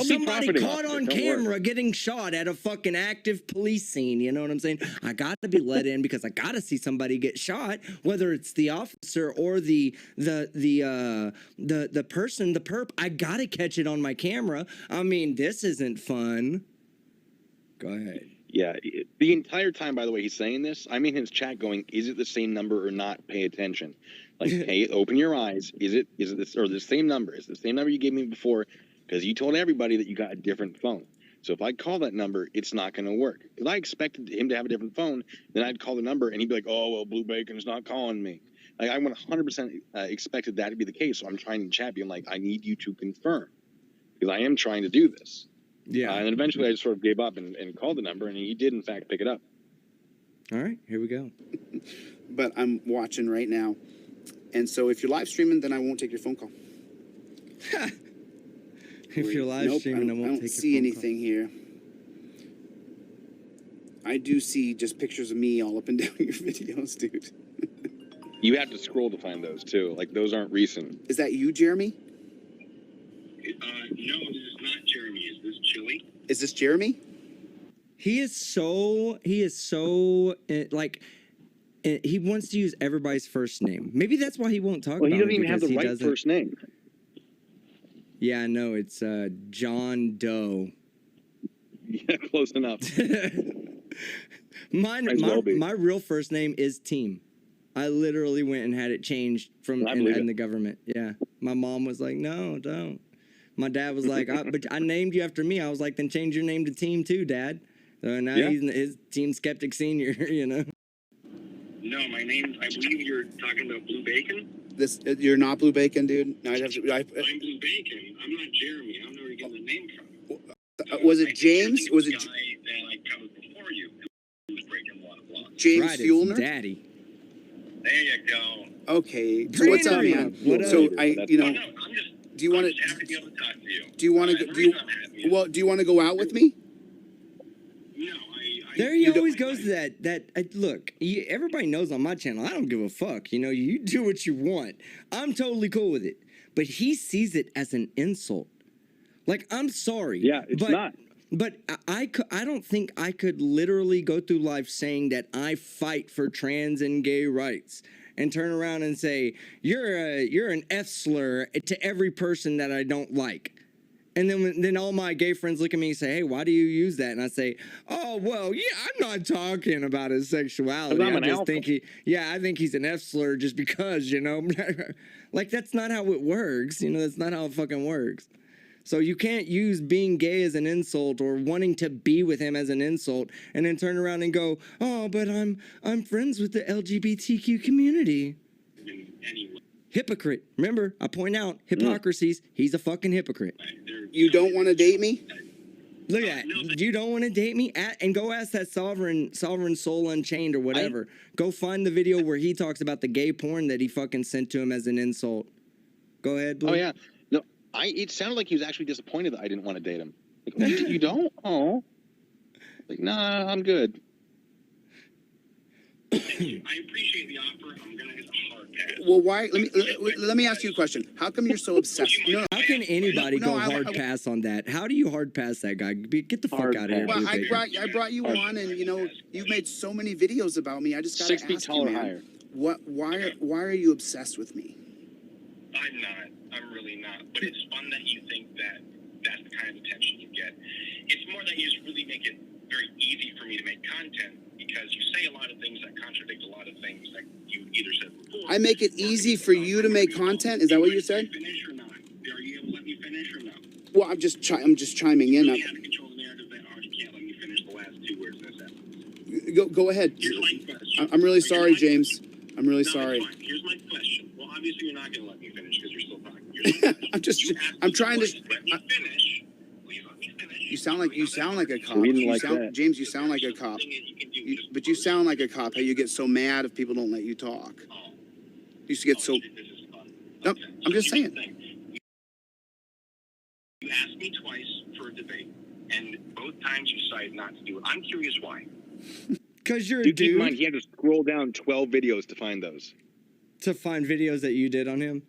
somebody caught on camera getting shot at a fucking active police scene. You know what I'm saying? I got to be let in because I got to see somebody get shot, whether it's the officer or the person, the perp. I got to catch it on my camera. I mean, this isn't fun. Go ahead. Yeah, the entire time, by the way, he's saying this, I'm in his chat going, is it the same number or not? Pay attention. Like, hey, open your eyes. Is it this or the same number? Is it the same number you gave me before? Because you told everybody that you got a different phone. So if I call that number, it's not going to work. Because I expected him to have a different phone. Then I'd call the number and he'd be like, oh, well, Blue Bacon's not calling me. Like, I 100% expected that to be the case. So I'm trying to chat, being like, I need you to confirm. Because I am trying to do this. Yeah. And then eventually I just sort of gave up and called the number. And he did, in fact, pick it up. All right, here we go. But I'm watching right now. And so if you're live streaming, then I won't take your phone call. If you're live streaming, I won't take your phone call. I don't see anything here. I do see just pictures of me all up and down your videos, dude. You have to scroll to find those, too. Like, those aren't recent. Is that you, Jeremy? No, this is not Jeremy. Is this Chili? Is this Jeremy? He is so like he wants to use everybody's first name. Maybe that's why he won't talk about it. Well, he doesn't even have the right first name. Yeah, no, it's John Doe. Yeah, close enough. My real first name is Team. I literally went and had it changed from in the government. Yeah, my mom was like, "No, don't." My dad was like, "But I named you after me." I was like, "Then change your name to Team too, Dad." So now he's his Team Skeptic Senior. You know. No, my name. I believe you're talking about Blue Bacon. You're not Blue Bacon, dude. No, I'm Blue Bacon. I'm not Jeremy. I don't know where you're getting the name from. Was it James? Was it guy that I covered before you? Who was breaking a lot of blocks. James right, Fuellner? Daddy. There you go. Okay. So what's up, man? So I'm just. Do you want to? Happy to be able to talk to you. Do you want to? Do you want to go out with me? No, There he always goes to that. Look, everybody knows on my channel, I don't give a fuck. You know, you do what you want. I'm totally cool with it. But he sees it as an insult. Like, I'm sorry. Yeah, it's not. But I don't think I could literally go through life saying that I fight for trans and gay rights and turn around and say, you're an F slur to every person that I don't like. And then all my gay friends look at me and say, hey, why do you use that? And I say, oh, well, yeah, I'm not talking about his sexuality. I just think I think he's an F slur just because, you know. Like, that's not how it works. You know, that's not how it fucking works. So you can't use being gay as an insult or wanting to be with him as an insult and then turn around and go, oh, but I'm friends with the LGBTQ community. Anyway. Hypocrite. Remember, I point out hypocrisies. He's a fucking hypocrite. You don't want to date me? Look at that. You don't want to date me? And go ask that Sovereign Soul Unchained or whatever. Go find the video where he talks about the gay porn that he fucking sent to him as an insult. Go ahead, Blue. Oh, yeah. No, it sounded like he was actually disappointed that I didn't want to date him. Like, you don't? Oh. Like, nah, I'm good. I appreciate the offer. I'm going to Well, why? Let me ask you a question. How come you're so obsessed? No, How can anybody No, go hard pass on that? How do you hard pass that guy? Get the fuck Hard out of here, pass. well, Blue Bacon. I brought you on, and you know you've made so many videos about me. I just gotta 6 feet ask tall you, or man. higher. Why are you obsessed with me? I'm not. I'm really not. But it's fun that you think that that's the kind of attention you get. It's more that you just really make it very easy for me to make content because you say a lot of things that contradict a lot of things that you either said before. I make it easy for you to make content. Is that what you said? Finish or not? Are you able to let me finish or no? Well, I'm just chiming in. You have to control the narrative that already can't let me finish the last 2 words in a sentence. Go ahead. Here's my question. I'm really sorry, James. I'm really No, sorry. it's fine. Here's my question. Well, obviously you're not going to let me finish because you're still talking. Here's my question. I'm trying to. Let me finish. Please let me finish. You sound like a cop. We didn't like that. James, you sound like a cop. But you sound like a cop. How you get so mad if people don't let you talk. You used to get so. No, I'm just saying. You asked me twice for a debate, and both times you decided not to do it. I'm curious why. Because you're a Keep in dude. mind, he had to scroll down 12 videos to find those. To find videos that you did on him.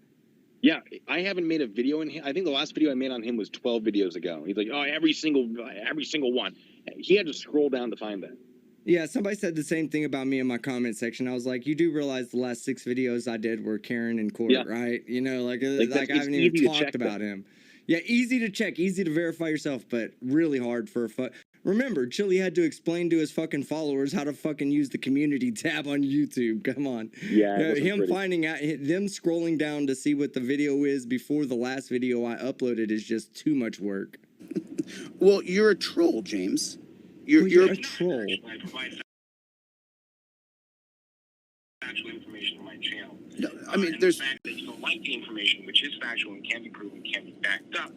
Yeah, I haven't made a video in him. I think the last video I made on him was 12 videos ago. He's like, oh, every single one. He had to scroll down to find that. Yeah, somebody said the same thing about me in my comment section. I was like, you do realize the last 6 videos I did were Karen in court, Yeah. right? You know, like that's- I haven't even easy to talked check about that. him. Yeah, easy to check, easy to verify yourself, but really hard for a Remember, Chili had to explain to his fucking followers how to fucking use the community tab on YouTube. Come on. Yeah, it wasn't him pretty. finding out, them scrolling down to see what the video is before the last video I uploaded is just too much work. Well, you're a troll, James. You're You're a troll. I provide factual information on my channel. No, I mean, and there's. the fact that you don't like the information, which is factual and can be proven, can be backed up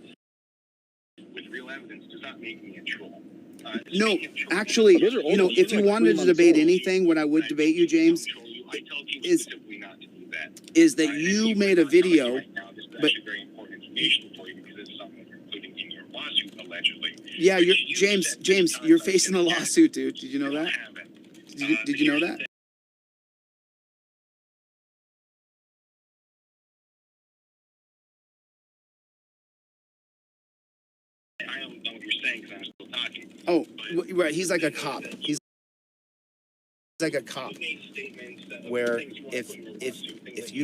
with real evidence, does not make me a troll. No, Speaking of trolling, actually, Those are you know, almost if you like wanted 3 to months debate old. anything, what I would debate you, James, I tell people is- specifically not to do that. is that And you even made a though I'm telling you video. right now, this is but- actually very important information for you because it's something that you're including in your lawsuit, allegedly. Yeah, Which you're you James. said James, many you're times facing a I said, lawsuit, dude. Did you know "You don't that? have it." Did you know Here's that? the thing. I don't know what you're saying because I'm still talking. Oh, right. He's like a cop. He's like a cop. You made statements that- Where things you wanna put in your lawsuit, things that if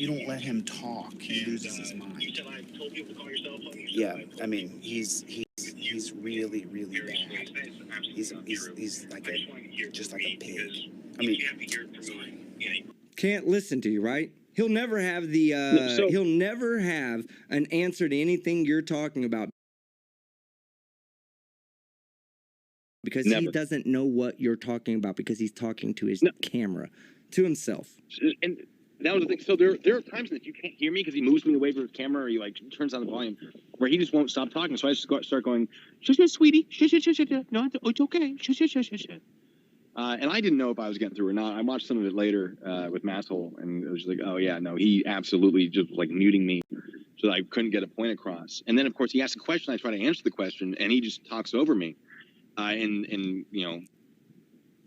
you said. don't let him talk, he And, loses his You mind. said I told people to call yourself on. You said Yeah, I told I mean, people he's really various bad. ways. That is absolutely He's not he's true. he's like I just wanted to hear it just from like a me pig. because I mean, you have to hear it from me. You know, Can't listen to you, right? He'll never have the so- he'll never have an answer to anything you're talking about because he Never. doesn't know what you're talking about because he's talking to his No. camera, to himself. And that was the thing. So there are times that you can't hear me because he moves me away from his camera or he like turns on the volume where he just won't stop talking. So I just start going, shush, shush, sweetie, shush, shush, shush, shush. No, it's okay. Shush, shush, shush, shush. And I didn't know if I was getting through or not. I watched some of it later with Masshole, and it was just like, oh yeah, no, he absolutely just like muting me so that I couldn't get a point across. And then of course he asked a question, I try to answer the question, and he just talks over me, and you know,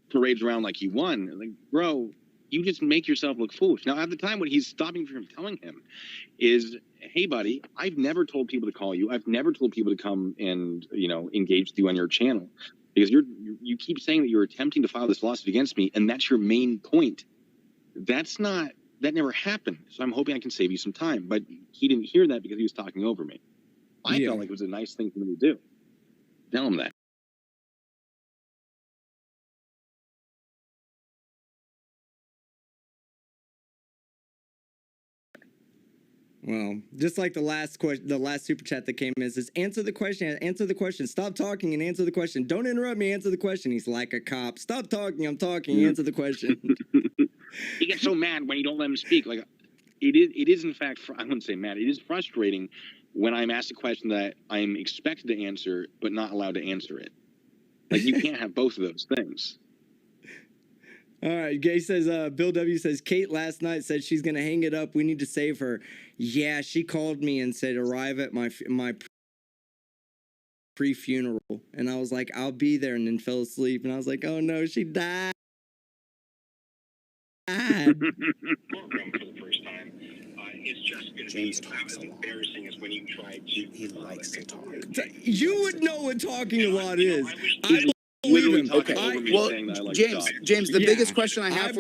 parades around like he won. Like, bro, you just make yourself look foolish. Now at the time, what he's stopping from telling him is, hey buddy, I've never told people to call you. I've never told people to come and engage with you on your channel. Because you keep saying that you're attempting to file this lawsuit against me, and that's your main point. That never happened. So I'm hoping I can save you some time. But he didn't hear that because he was talking over me. I Yeah. felt like it was a nice thing for me to do. Tell him that. Well, just like the last super chat that came in says, answer the question, stop talking and answer the question. Don't interrupt me, answer the question. He's like a cop. Stop talking, I'm talking, answer the question. He gets so mad when you don't let him speak. Like it is in fact, I wouldn't say mad. It is frustrating when I'm asked a question that I'm expected to answer, but not allowed to answer it. Like you can't have both of those things. All right, Gay says, Bill W says, Kate last night said she's going to hang it up. We need to save her. Yeah, she called me and said, arrive at my pre-funeral. And I was like, I'll be there, and then fell asleep. And I was like, oh no, she died. courtroom for the first time. is just going to James be talks about as a lot. embarrassing as when you try to. He likes to talk. You would know what talking a lot is. I wish I He's believe literally him. talking Okay, over me well, saying that I like James, to talk. James, the Yeah. biggest question I have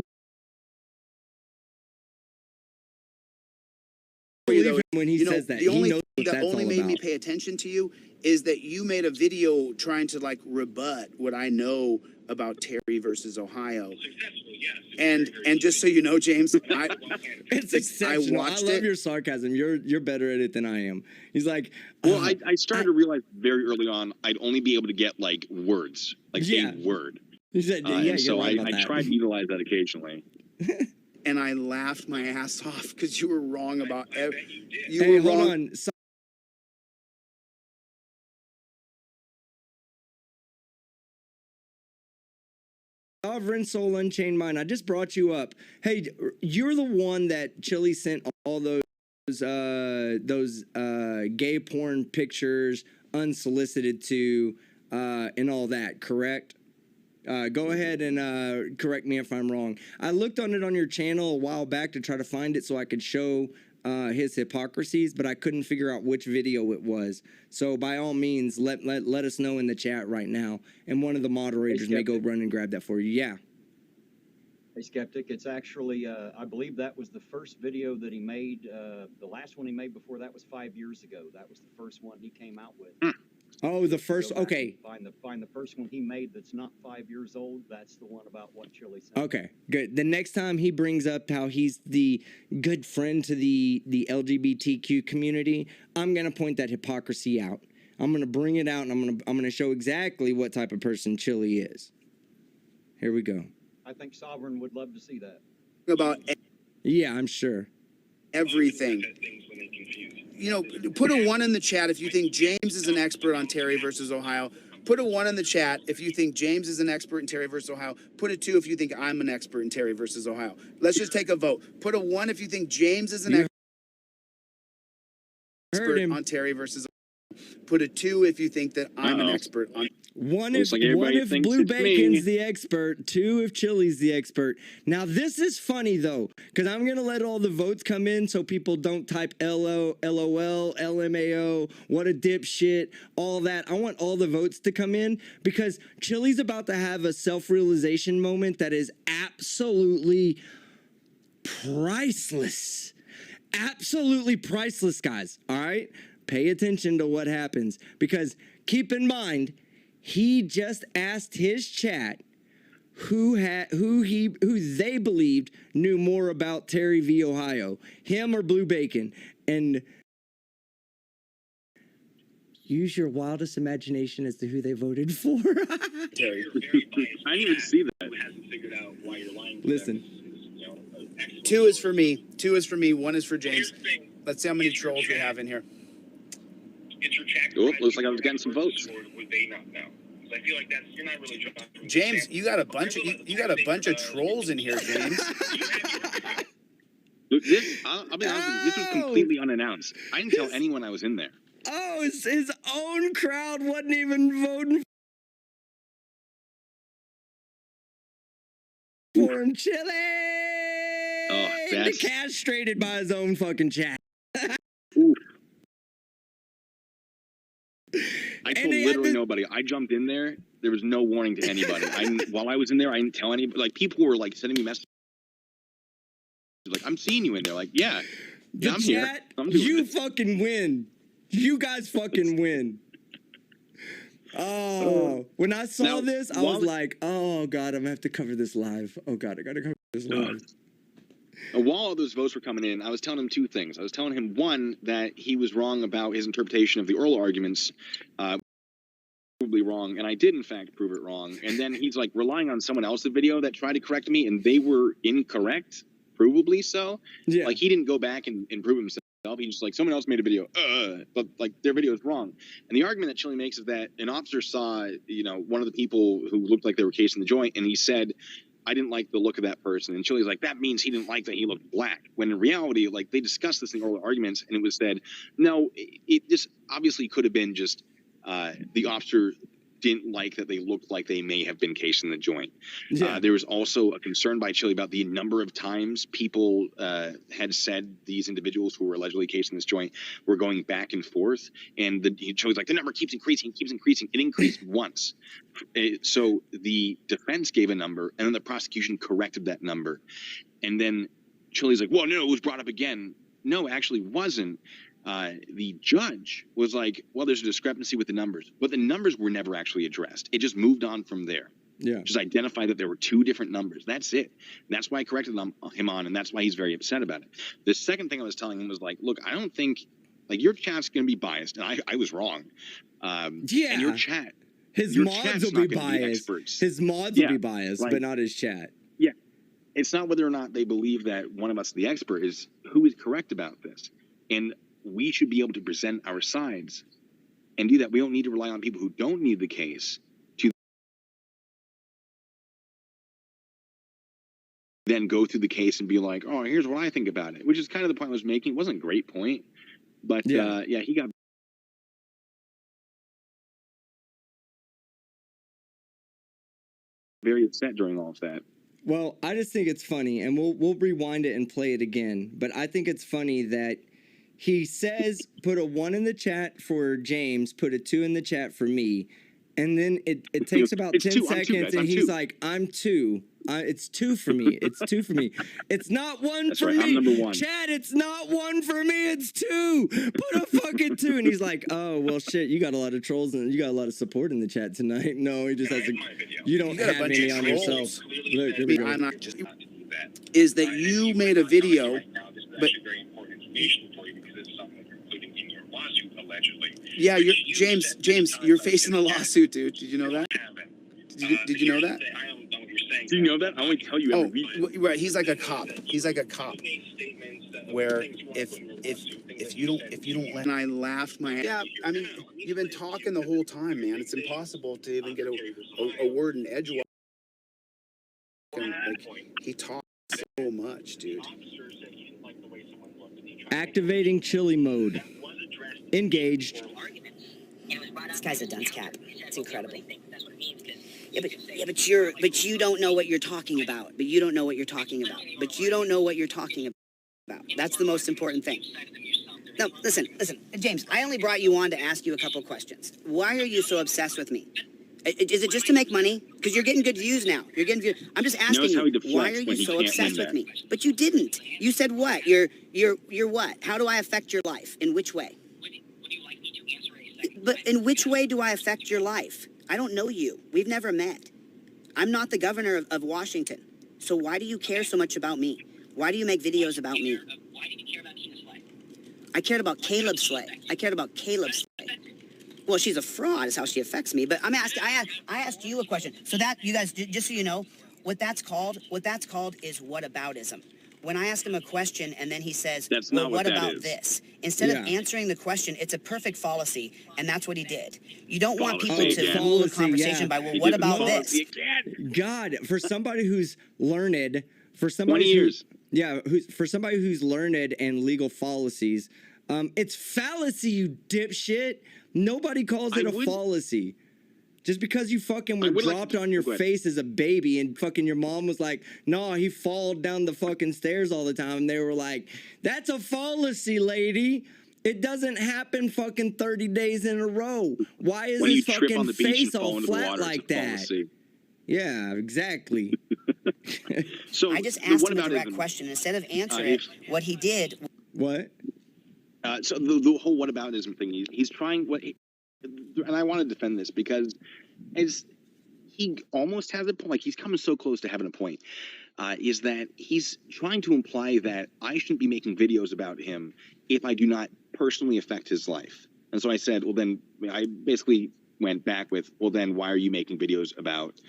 for you believe though, him when he you know, says that. the He only knows thing what that that's only all made me about. pay attention to you is that you made a video trying to like rebut what I know about Terry versus Ohio. successfully, yes. And just so you know, James, It's exceptional. I watched love it. your sarcasm. You're better at it than I am. He's like, Well, I started to realize very early on I'd only be able to get like words, like Yeah. a word. he said, yeah, And you're so right about I that. tried to utilize that occasionally. And I laughed my ass off because you were wrong about you Hey, were hold wrong. on. Sovereign Soul Unchained Mind, I just brought you up. Hey, you're the one that Chili sent all those gay porn pictures unsolicited to and all that, correct? Go ahead and correct me if I'm wrong. I looked on it on your channel a while back to try to find it so I could show his hypocrisies, but I couldn't figure out which video it was. So by all means, let us know in the chat right now, and one of the moderators may go run and grab that for you. Yeah. Hey, Skeptic, it's actually, I believe that was the first video that he made. The last one he made before that was 5 years ago. That was the first one he came out with. Oh, the first. Go back Okay. and find the first one he made that's not 5 years old. That's the one about what Chili said. Okay, good. The next time he brings up how he's the good friend to the LGBTQ community, I'm gonna point that hypocrisy out. I'm gonna bring it out, and I'm gonna show exactly what type of person Chili is. Here we go. I think Sovereign would love to see that. About Yeah, I'm sure. everything. You know, put a 1 in the chat if you think James is an expert on Terry versus Ohio. Put a 1 in the chat if you think James is an expert in Terry versus Ohio. Put a 2 if you think I'm an expert in Terry versus Ohio. Let's just take a vote. Put a 1 if you think James is an expert on Terry versus Ohio. Put a 2 if you think that I'm an expert on. One Looks if, like one everybody if thinks Blue it's Bacon's me. the expert, 2 if Chili's the expert. Now this is funny though, because I'm gonna let all the votes come in so people don't type LOL, LMAO, what a dipshit, all that. I want all the votes to come in because Chili's about to have a self-realization moment that is absolutely priceless. Absolutely priceless, guys. All right? Pay attention to what happens because keep in mind, he just asked his chat who they believed knew more about Terry v. Ohio, him or Blue Bacon, and use your wildest imagination as to who they voted for. Terry. I didn't even see that. Listen. 2 is for me. 2 is for me. 1 is for James. Let's see how many trolls we have in here. Oh, looks like I was getting some votes. Would they not know? I feel like that's you're not really drawing. James, you got a bunch of trolls in here, James. Look, I'll be honest with you, this was completely unannounced. I didn't tell anyone I was in there. Oh, his own crowd wasn't even voting for him. Chili! Oh, that's... castrated by his own fucking chat. I told literally nobody. I jumped in there. There was no warning to anybody. While I was in there, I didn't tell anybody. Like, people were, like, sending me messages. Like, I'm seeing you in there. Like, yeah, I'm here. You fucking win. You guys fucking win. Oh, when I saw this, I was like, oh, God, I'm going to have to cover this live. Oh, God, I got to cover this live. While all those votes were coming in, I was telling him 2 things. I was telling him, 1, that he was wrong about his interpretation of the oral arguments, probably wrong, and I did, in fact, prove it wrong. And then he's, like, relying on someone else's video that tried to correct me, and they were incorrect, provably so. Yeah. Like, he didn't go back and prove himself. He just, like, someone else made a video, but, like, their video is wrong. And the argument that Chili makes is that an officer saw, you know, one of the people who looked like they were casing the joint, and he said, I didn't like the look of that person. And Chili's like, that means he didn't like that he looked black. When in reality, like, they discussed this in the oral arguments, and it was said, no, it just obviously could have been just the officer didn't like that they looked like they may have been casing the joint. Yeah. There was also a concern by Chili about the number of times people had said these individuals who were allegedly casing this joint were going back and forth. And Chili's like, the number keeps increasing. It increased once. So the defense gave a number, and then the prosecution corrected that number. And then Chili's like, well, no, it was brought up again. No, it actually wasn't. The judge was like, well, there's a discrepancy with the numbers, but the numbers were never actually addressed. It just moved on from there. Yeah. Just identified that there were two different numbers. That's it. And that's why I corrected him on, and that's why he's very upset about it. The second thing I was telling him was like, look, I don't think like your chat's going to be biased, and I was wrong. Yeah. And your chat, his your mods chat's will not be gonna be biased. experts. His mods will be biased, like- but not his chat. Yeah. It's not whether or not they believe that one of us is the expert, is who is correct about this. And we should be able to present our sides and do that. We don't need to rely on people who don't need the case to then go through the case and be like, oh, here's what I think about it, which is kind of the point I was making. It wasn't a great point, but he got very upset during all of that. Well, I just think it's funny, and we'll rewind it and play it again. But I think it's funny that he says put a 1 in the chat for James, put a 2 in the chat for me, and then it takes about 10 seconds, and he's like, I'm 2. It's 2 for me. It's 2 for me. It's not 1 for me. I'm number 1. Chad, it's not 1 for me. It's 2. Put a fucking 2. And he's like, oh, well, shit, you got a lot of trolls and you got a lot of support in the chat tonight. No, he just has to. You don't have any on yourself. Look, here we go. I'm not just, is that you made a video, but yeah, you're James, you're facing a lawsuit, dude. Did you know that? Did you know that? Do you know that? I only tell you every week. Right. He's like a cop. He's like a cop. Where if you don't let, and I laughed my ass. Yeah, I mean, you've been talking the whole time, man. It's impossible to even get a word in edgewise. Like, he talks so much, dude. Activating chili mode. Engaged. This guy's a dunce cap. It's incredible. But you don't know what you're talking about. But you don't know what you're talking about. But you don't know what you're talking about. That's the most important thing. No, listen, James, I only brought you on to ask you a couple questions. Why are you so obsessed with me? Is it just to make money? Because you're getting good views now. You're getting views. I'm just asking you, why are you so obsessed with me? But you didn't. You said what? You're what? How do I affect your life? In which way? But in which way do I affect your life? I don't know you. We've never met. I'm not the governor of Washington. So why do you care so much about me? Why do you make videos about me? Why did you care about Tina Slay? I cared about Caleb Slay. I cared about Caleb Slay. Well, she's a fraud is how she affects me. But I'm asking, I asked you a question. So that, you guys, just so you know, what that's called is whataboutism. When I ask him a question and then he says, well, what about this? Instead of answering the question, it's a perfect fallacy, and that's what he did. You don't want people to rule a conversation by, well, what about this? God, for somebody who's learned, for somebody 20 years. For somebody who's learned in legal fallacies, it's fallacy, you dipshit. Nobody calls it a fallacy. Just because you fucking were dropped on your face as a baby and fucking your mom was like, no, he fall down the fucking stairs all the time. And they were like, that's a fallacy, lady. It doesn't happen fucking 30 days in a row. Why is his fucking face all flat like that? Yeah, exactly. So I just asked him a direct question. Instead of answering what he did. What? So the whole whataboutism thing, he's trying and I want to defend this because he almost has a point, like he's coming so close to having a point, is that he's trying to imply that I shouldn't be making videos about him if I do not personally affect his life. And so I said, well, then I basically went back with, well, then why are you making videos about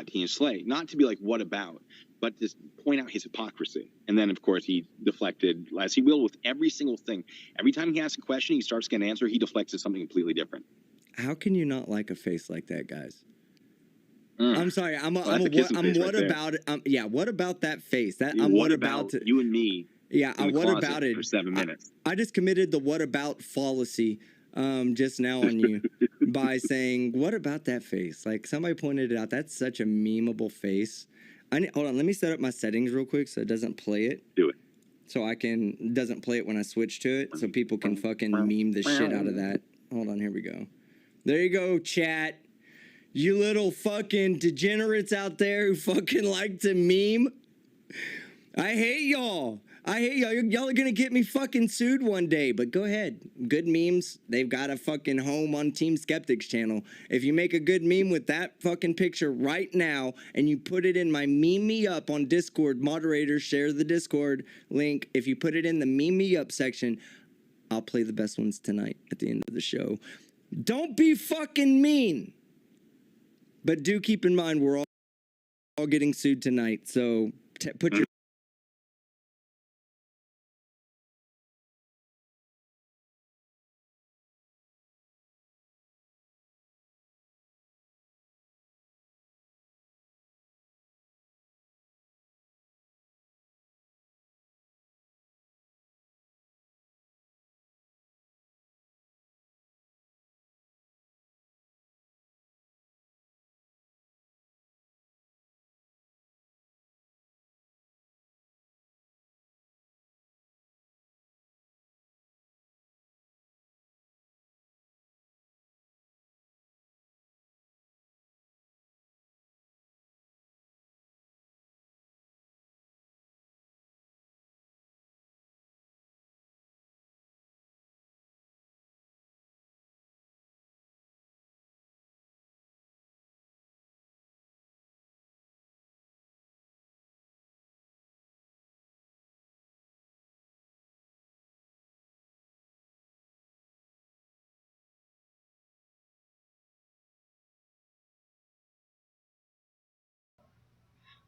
Tina Slay? Not to be like, what about? But to point out his hypocrisy. And then, of course, he deflected, as he will with every single thing. Every time he asks a question, he starts getting an answer, he deflects to something completely different. How can you not like a face like that, guys? I'm sorry. What about that face? What about you and me? Yeah, what about it for 7 minutes? I just committed the what about fallacy just now on you by saying, "What about that face?" Like somebody pointed it out. That's such a memeable face. Hold on. Let me set up my settings real quick so it doesn't play it. Do it. So doesn't play it when I switch to it, so people can fucking meme the shit out of that. Hold on, here we go. There you go, chat. You little fucking degenerates out there who fucking like to meme. I hate y'all. Y'all are gonna get me fucking sued one day, but go ahead. Good memes, they've got a fucking home on Team Skeptics channel. If you make a good meme with that fucking picture right now and you put it in my Meme Me Up on Discord, moderators share the Discord link. If you put it in the Meme Me Up section, I'll play the best ones tonight at the end of the show. Don't be fucking mean. But do keep in mind we're all getting sued tonight, so put your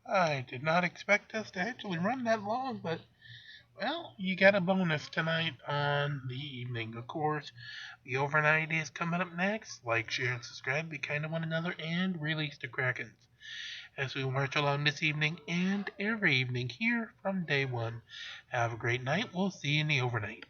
I did not expect us to actually run that long, but well, you got a bonus tonight on the evening. Of course, the overnight is coming up next. Like, share, and subscribe. Be kind to one another and release the Krakens as we march along this evening and every evening here from day one. Have a great night. We'll see you in the overnight.